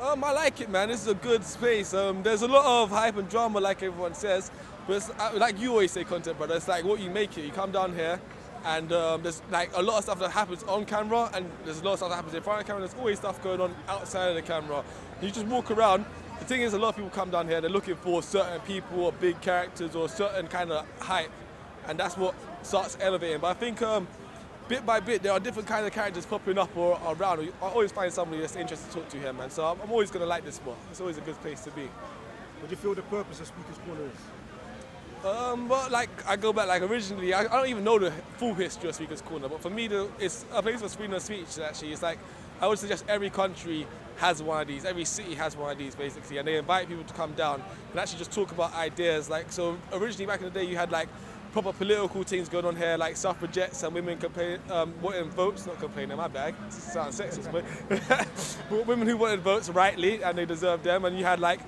I like it, man. This is a good space. There's a lot of hype and drama, like everyone says, but it's, like you always say, content brother, it's like what you make it. You come down here, and there's like a lot of stuff that happens on camera, and there's a lot of stuff that happens in front of the camera. There's always stuff going on outside of the camera. You just walk around. The thing is, a lot of people come down here, they're looking for certain people or big characters or certain kind of hype, and that's what starts elevating. But I think bit by bit, there are different kinds of characters popping up or around. I always find somebody that's interesting to talk to here, man. So I'm always going to like this spot. It's always a good place to be. What do you feel the purpose of Speaker's Corner is? But like, I go back, like originally, I don't even know the full history of Speaker's Corner, but for me, it's a place for freedom of speech, actually. It's like, I would suggest every country has one of these, every city has one of these, basically, and they invite people to come down and actually just talk about ideas. Like, so originally back in the day, you had like proper political things going on here, like suffragettes and women wanting votes, not complaining, my bag, it sounds sexist, but women who wanted votes rightly, and they deserved them, and you had like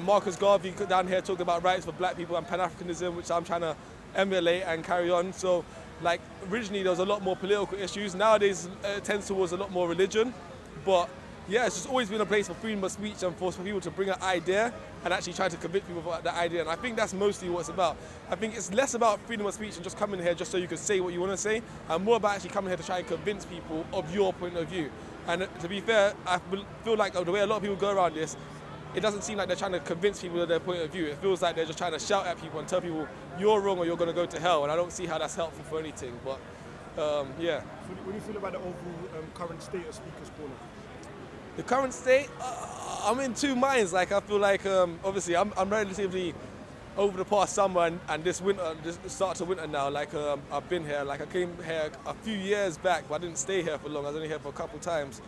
Marcus Garvey down here talking about rights for black people and Pan-Africanism, which I'm trying to emulate and carry on. So like originally there was a lot more political issues. Nowadays it tends towards a lot more religion, but yeah, it's just always been a place for freedom of speech and for people to bring an idea and actually try to convince people about that idea. And I think that's mostly what it's about. I think it's less about freedom of speech and just coming here just so you can say what you want to say, and more about actually coming here to try and convince people of your point of view. And to be fair, I feel like the way a lot of people go around this, it doesn't seem like they're trying to convince people of their point of view. It feels like they're just trying to shout at people and tell people you're wrong or you're going to go to hell. And I don't see how that's helpful for anything. But yeah. What do you feel about the overall current state of Speaker's Corner? The current state, I'm in two minds. Like I feel like obviously I'm relatively over the past summer and this winter, this start to winter now. Like I've been here. Like I came here a few years back, but I didn't stay here for long. I was only here for a couple times.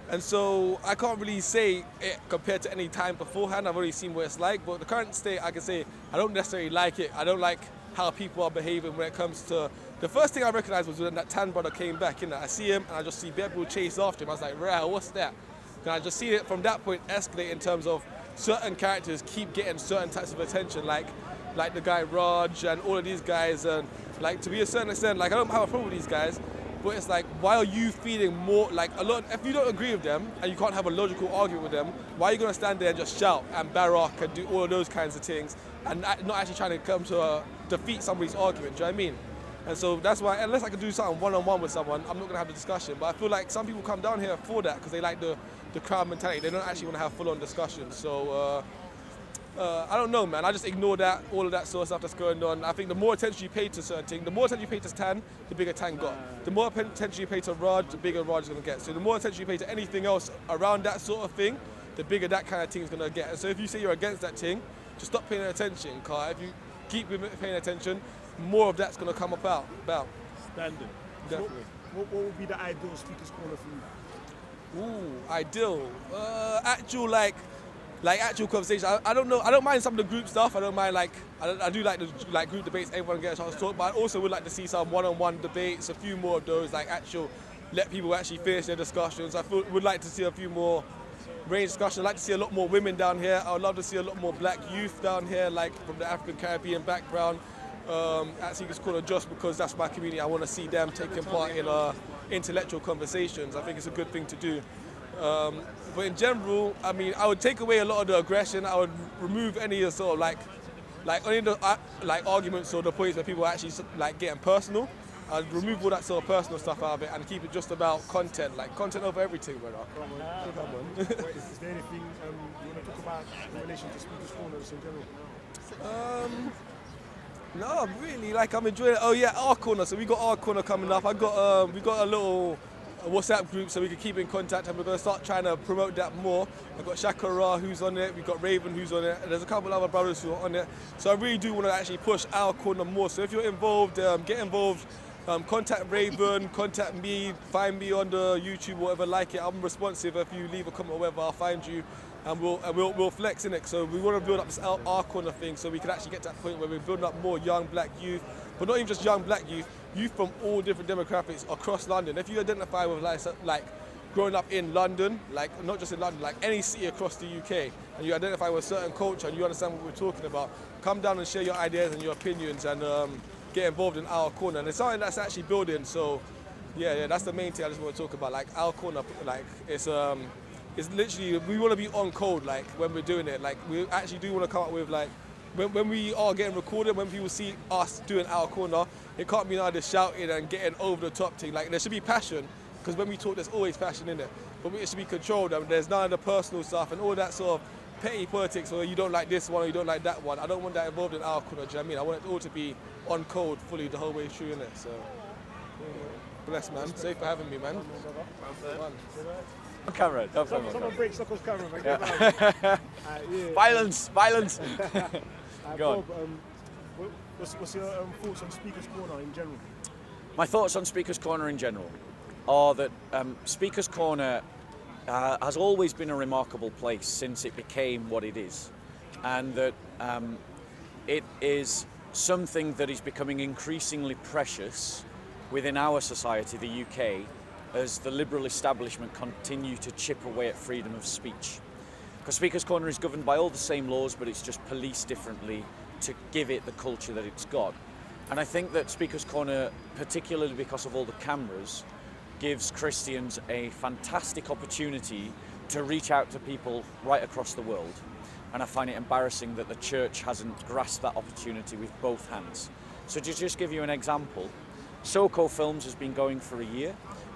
And so I can't really say it compared to any time beforehand. I've already seen what it's like, but the current state, I can say I don't necessarily like it. I don't like how people are behaving when it comes to... The first thing I recognized was when that tan brother came back in. I see him and I just see people chase after him. I was like, rah, what's that? And I just see it from that point escalate in terms of certain characters keep getting certain types of attention. Like like the guy Raj and all of these guys, and like to be a certain extent, like I don't have a problem with these guys, but it's like, why are you feeling more like a lot? If you don't agree with them and you can't have a logical argument with them, why are you gonna stand there and just shout and barrack and do all of those kinds of things and not actually trying to come to defeat somebody's argument? Do you know what I mean? And so that's why, unless I can do something one-on-one with someone, I'm not gonna have the discussion. But I feel like some people come down here for that because they like the crowd mentality. They don't actually want to have full-on discussions. So. I don't know, man. I just ignore that, all of that sort of stuff that's going on. I think the more attention you pay to certain things, the more attention you pay to Tan, the bigger Tan got. The more attention you pay to Raj, the bigger Raj is going to get. So the more attention you pay to anything else around that sort of thing, the bigger that kind of thing is going to get. And so if you say you're against that thing, just stop paying attention, because if you keep paying attention, more of that's going to come about. Standard. Definitely. What would be the ideal speaker's corner for you? Ooh, ideal. Actual actual conversation. I don't know. I don't mind some of the group stuff. I don't mind I do like the group debates. Everyone gets a chance to talk. But I also would like to see some one-on-one debates. A few more of those, let people actually finish their discussions. Would like to see a few more range discussions. I'd like to see a lot more women down here. I would love to see a lot more black youth down here, like from the African Caribbean background. At Speakers Corner, just because that's my community. I want to see them taking part in intellectual conversations. I think it's a good thing to do. But in general, I mean, I would take away a lot of the aggression. I would remove any sort of any of the arguments or the points where people are actually getting personal. I'd remove all that sort of personal stuff out of it and keep it just about content, content over everything, brother. Is there anything you want to talk about in relation to Speakers Corner in general? No, really, I'm enjoying it. Oh yeah, our corner. So we got our corner coming up. We got a little WhatsApp group so we can keep in contact, and we're going to start trying to promote that more. I've got Shakara who's on it, we've got Raven who's on it, and there's a couple other brothers who are on it. So I really do want to actually push our corner more. So if you're involved, get involved. Contact Raven, contact me, find me on the YouTube, whatever like it. I'm responsive. If you leave a comment or whatever, I'll find you, and we'll flex in it. So we want to build up this our corner thing, so we can actually get to that point where we're building up more young black youth, but not even just young black youth from all different demographics across London. If you identify with growing up in London, not just in London, any city across the UK, and you identify with a certain culture and you understand what we're talking about, come down and share your ideas and your opinions and get involved in our corner. And it's something that's actually building. So yeah, that's the main thing I just want to talk about. Our corner, it's literally, we want to be on code when we're doing it. We actually do want to come up with when we are getting recorded, when people see us doing our corner, it can't be either shouting and getting over the top thing. There should be passion, because when we talk, there's always passion in it. But it should be controlled. I mean, there's none of the personal stuff and all that sort of petty politics, or you don't like this one or you don't like that one. I don't want that involved in our corner. Do you know what I mean? I want it all to be on code fully the whole way through in it. So, bless, man. Safe for having me, man. Camera, don't film. Someone breaks Soccer's camera, man. Yeah. Violence. Go Bob, what's your thoughts on Speakers Corner in general? My thoughts on Speakers Corner in general are that Speakers Corner has always been a remarkable place since it became what it is, and that it is something that is becoming increasingly precious within our society, the UK, as the liberal establishment continue to chip away at freedom of speech. Because Speakers Corner is governed by all the same laws, but it's just policed differently to give it the culture that it's got. And I think that Speakers Corner, particularly because of all the cameras, gives Christians a fantastic opportunity to reach out to people right across the world. And I find it embarrassing that the church hasn't grasped that opportunity with both hands. So to just give you an example, SoCo Films has been going for a year.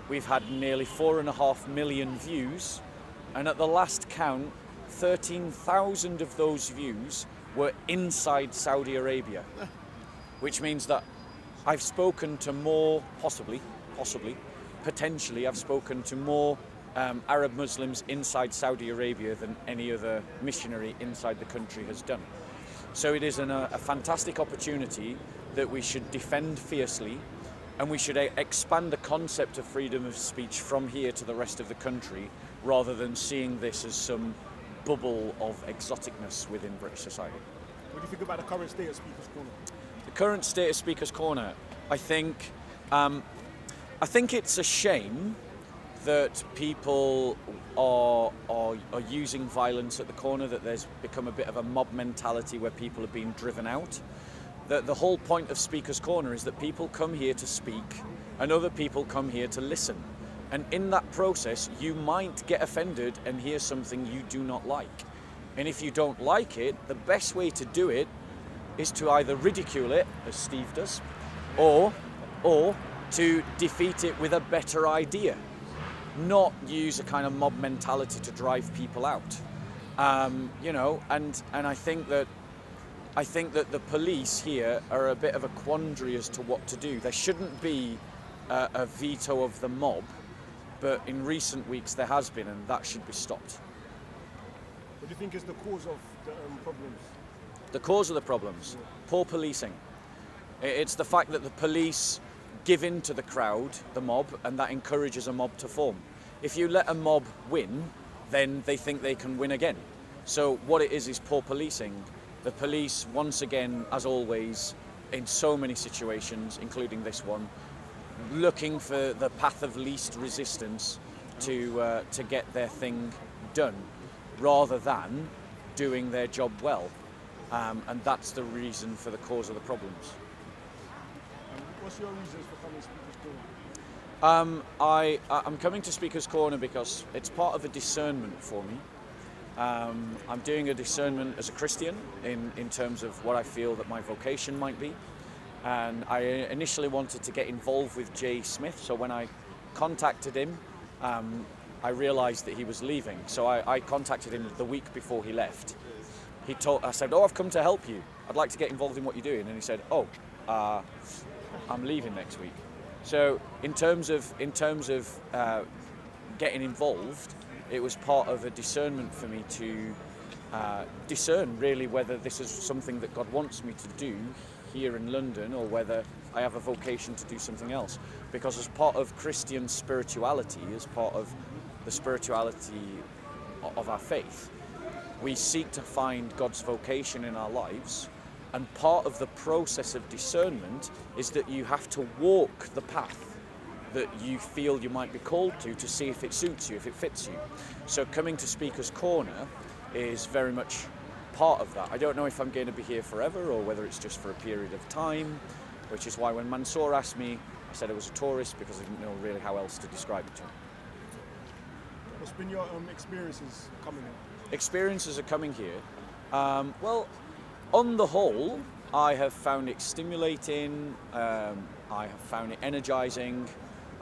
We've had nearly 4.5 million views, and at the last count, 13,000 of those views were inside Saudi Arabia, which means that I've spoken to more, potentially, I've spoken to more Arab Muslims inside Saudi Arabia than any other missionary inside the country has done. So it is a fantastic opportunity that we should defend fiercely, and we should expand the concept of freedom of speech from here to the rest of the country, rather than seeing this as some bubble of exoticness within British society. What do you think about the current state of Speakers Corner? The current state of Speakers Corner, I think it's a shame that people are using violence at the corner, that there's become a bit of a mob mentality where people are being driven out. The whole point of Speaker's Corner is that people come here to speak and other people come here to listen. And in that process, you might get offended and hear something you do not like. And if you don't like it, the best way to do it is to either ridicule it, as Steve does, or to defeat it with a better idea. Not use a kind of mob mentality to drive people out. You know, and I think that the police here are a bit of a quandary as to what to do. There shouldn't be a veto of the mob, but in recent weeks there has been, and that should be stopped. What do you think is the cause of the problems? The cause of the problems? Poor policing. It's the fact that the police give in to the crowd, the mob, and that encourages a mob to form. If you let a mob win, then they think they can win again. So what it is poor policing. The police, once again, as always, in so many situations, including this one, looking for the path of least resistance to get their thing done, rather than doing their job well. And that's the reason for the cause of the problems. What's your reasons for coming to Speaker's Corner? I'm coming to Speaker's Corner because it's part of a discernment for me. I'm doing a discernment as a Christian in terms of what I feel that my vocation might be. And I initially wanted to get involved with Jay Smith, so when I contacted him, I realised that he was leaving. So I contacted him the week before he left. I said, "Oh, I've come to help you. I'd like to get involved in what you're doing." And he said, "Oh, I'm leaving next week." So in terms of getting involved, it was part of a discernment for me to discern really whether this is something that God wants me to do here in London or whether I have a vocation to do something else. Because as part of Christian spirituality, as part of the spirituality of our faith, we seek to find God's vocation in our lives. And part of the process of discernment is that you have to walk the path that you feel you might be called to see if it suits you, if it fits you. So coming to Speaker's Corner is very much part of that. I don't know if I'm going to be here forever or whether it's just for a period of time, which is why when Mansour asked me, I said I was a tourist because I didn't know really how else to describe it to him. What's been your experiences coming here? Experiences of coming here? Well, on the whole, I have found it stimulating, I have found it energizing,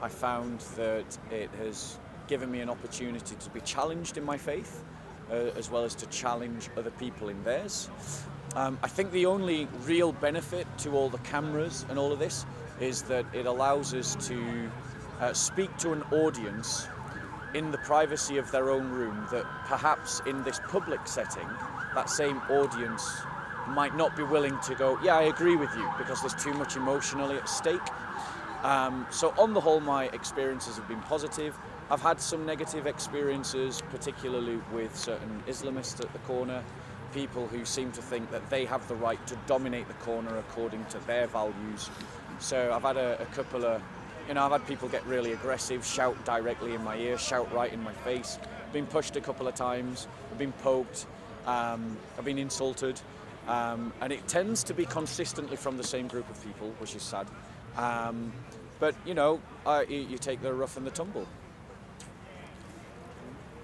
I found that it has given me an opportunity to be challenged in my faith, as well as to challenge other people in theirs. I think the only real benefit to all the cameras and all of this is that it allows us to speak to an audience in the privacy of their own room that perhaps in this public setting, that same audience might not be willing to go, "Yeah, I agree with you," because there's too much emotionally at stake. So on the whole, my experiences have been positive. I've had some negative experiences, particularly with certain Islamists at the corner, people who seem to think that they have the right to dominate the corner according to their values. So I've had a couple of, I've had people get really aggressive, shout directly in my ear, shout right in my face. I've been pushed a couple of times, I've been poked, I've been insulted, and it tends to be consistently from the same group of people, which is sad. But you take the rough and the tumble.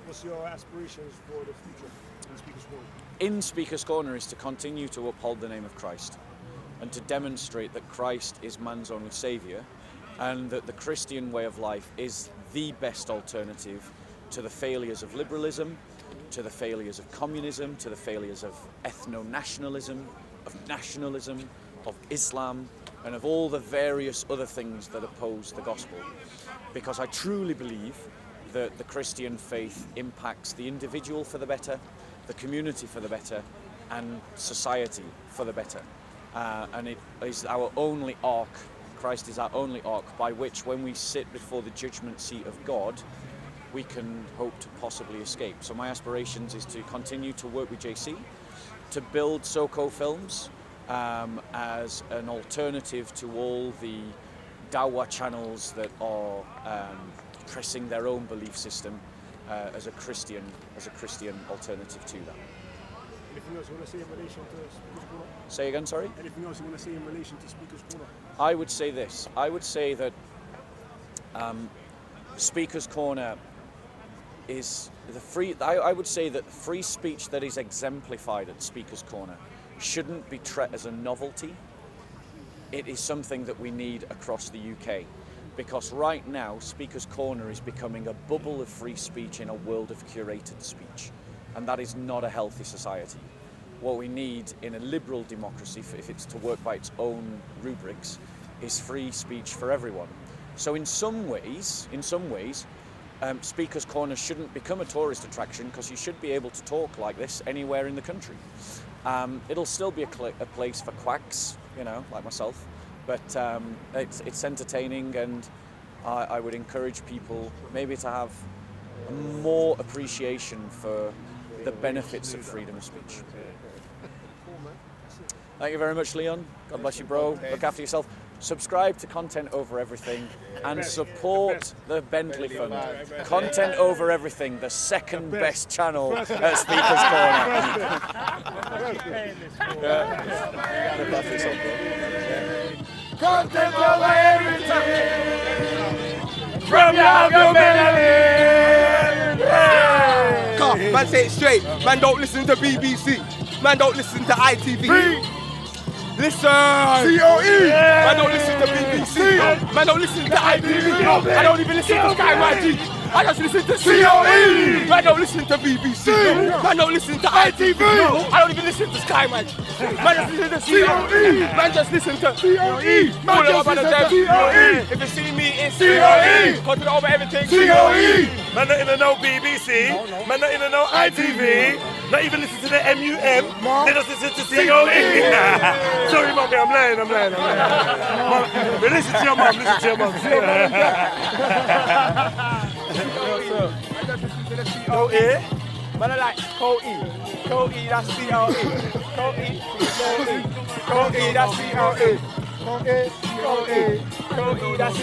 What's your aspirations for the future in Speaker's Corner? In Speaker's Corner is to continue to uphold the name of Christ and to demonstrate that Christ is man's only saviour and that the Christian way of life is the best alternative to the failures of liberalism, to the failures of communism, to the failures of ethno-nationalism, of nationalism, of Islam, and of all the various other things that oppose the gospel. Because I truly believe that the Christian faith impacts the individual for the better, the community for the better, and society for the better. And it is our only ark, Christ is our only ark, by which when we sit before the judgment seat of God, we can hope to possibly escape. So my aspirations is to continue to work with JC, to build SoCo Films as an alternative to all the Dawah channels that are pressing their own belief system as a Christian alternative to that. Anything else you want to say in relation to Speakers Corner? Say again, sorry? Anything else you want to say in relation to Speakers Corner? I would say this. I would say that Speakers Corner is the free. I would say that the free speech that is exemplified at Speakers Corner shouldn't be treated as a novelty. It is something that we need across the UK, because right now Speakers Corner is becoming a bubble of free speech in a world of curated speech, and that is not a healthy society. What we need in a liberal democracy, if it's to work by its own rubrics, is free speech for everyone. So in some ways, Speakers Corner shouldn't become a tourist attraction, because you should be able to talk like this anywhere in the country. It'll still be a place for quacks, like myself, but it's entertaining, and I would encourage people maybe to have more appreciation for the benefits of freedom of speech. Thank you very much, Leon. God bless you, bro. Look after yourself. Subscribe to Content Over Everything and support the Bentley Fund. Content Over Everything, the second best channel at Speakers Corner. Look after yourself, bro. Content over everything. From your melody. God, man, say it straight. Man, don't listen to BBC. Man, don't listen to ITV. Listen! COE! Man, don't listen to BBC. Man, don't listen to ITV. I don't even listen to Sky YG. I just listen to COE! Man, don't listen to BBC. Man, don't listen to ITV. I don't even listen to Sky YG. Man, just listen to COE! Man, just listen to COE! Man, just listen to COE! If you see me in COE! Content Over Everything, COE! Man, not even know BBC. Man, not even know ITV. Not even listen to the MUM. They just listen to COE. Sorry, mommy, I'm lying. Mom, listen to your mom. COE. Man, I like COE. COE, that's COE. COE, that's COE. COE, that's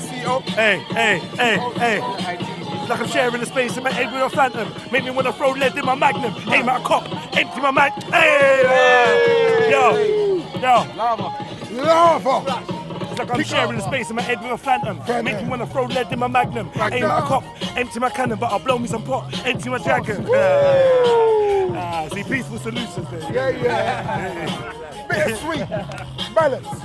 COE. Hey. Like I'm sharing the space in my head with a phantom. Make me wanna throw lead in my magnum. Aim at a cop, empty my mag. Hey! Yo. Lava. It's like I'm sharing the space in my head with a phantom. Make me wanna throw lead in my magnum. Aim at a cop, empty my cannon, but I'll blow me some pot, empty my dragon. See, peaceful solutions there. Yeah. Bit of sweet balance.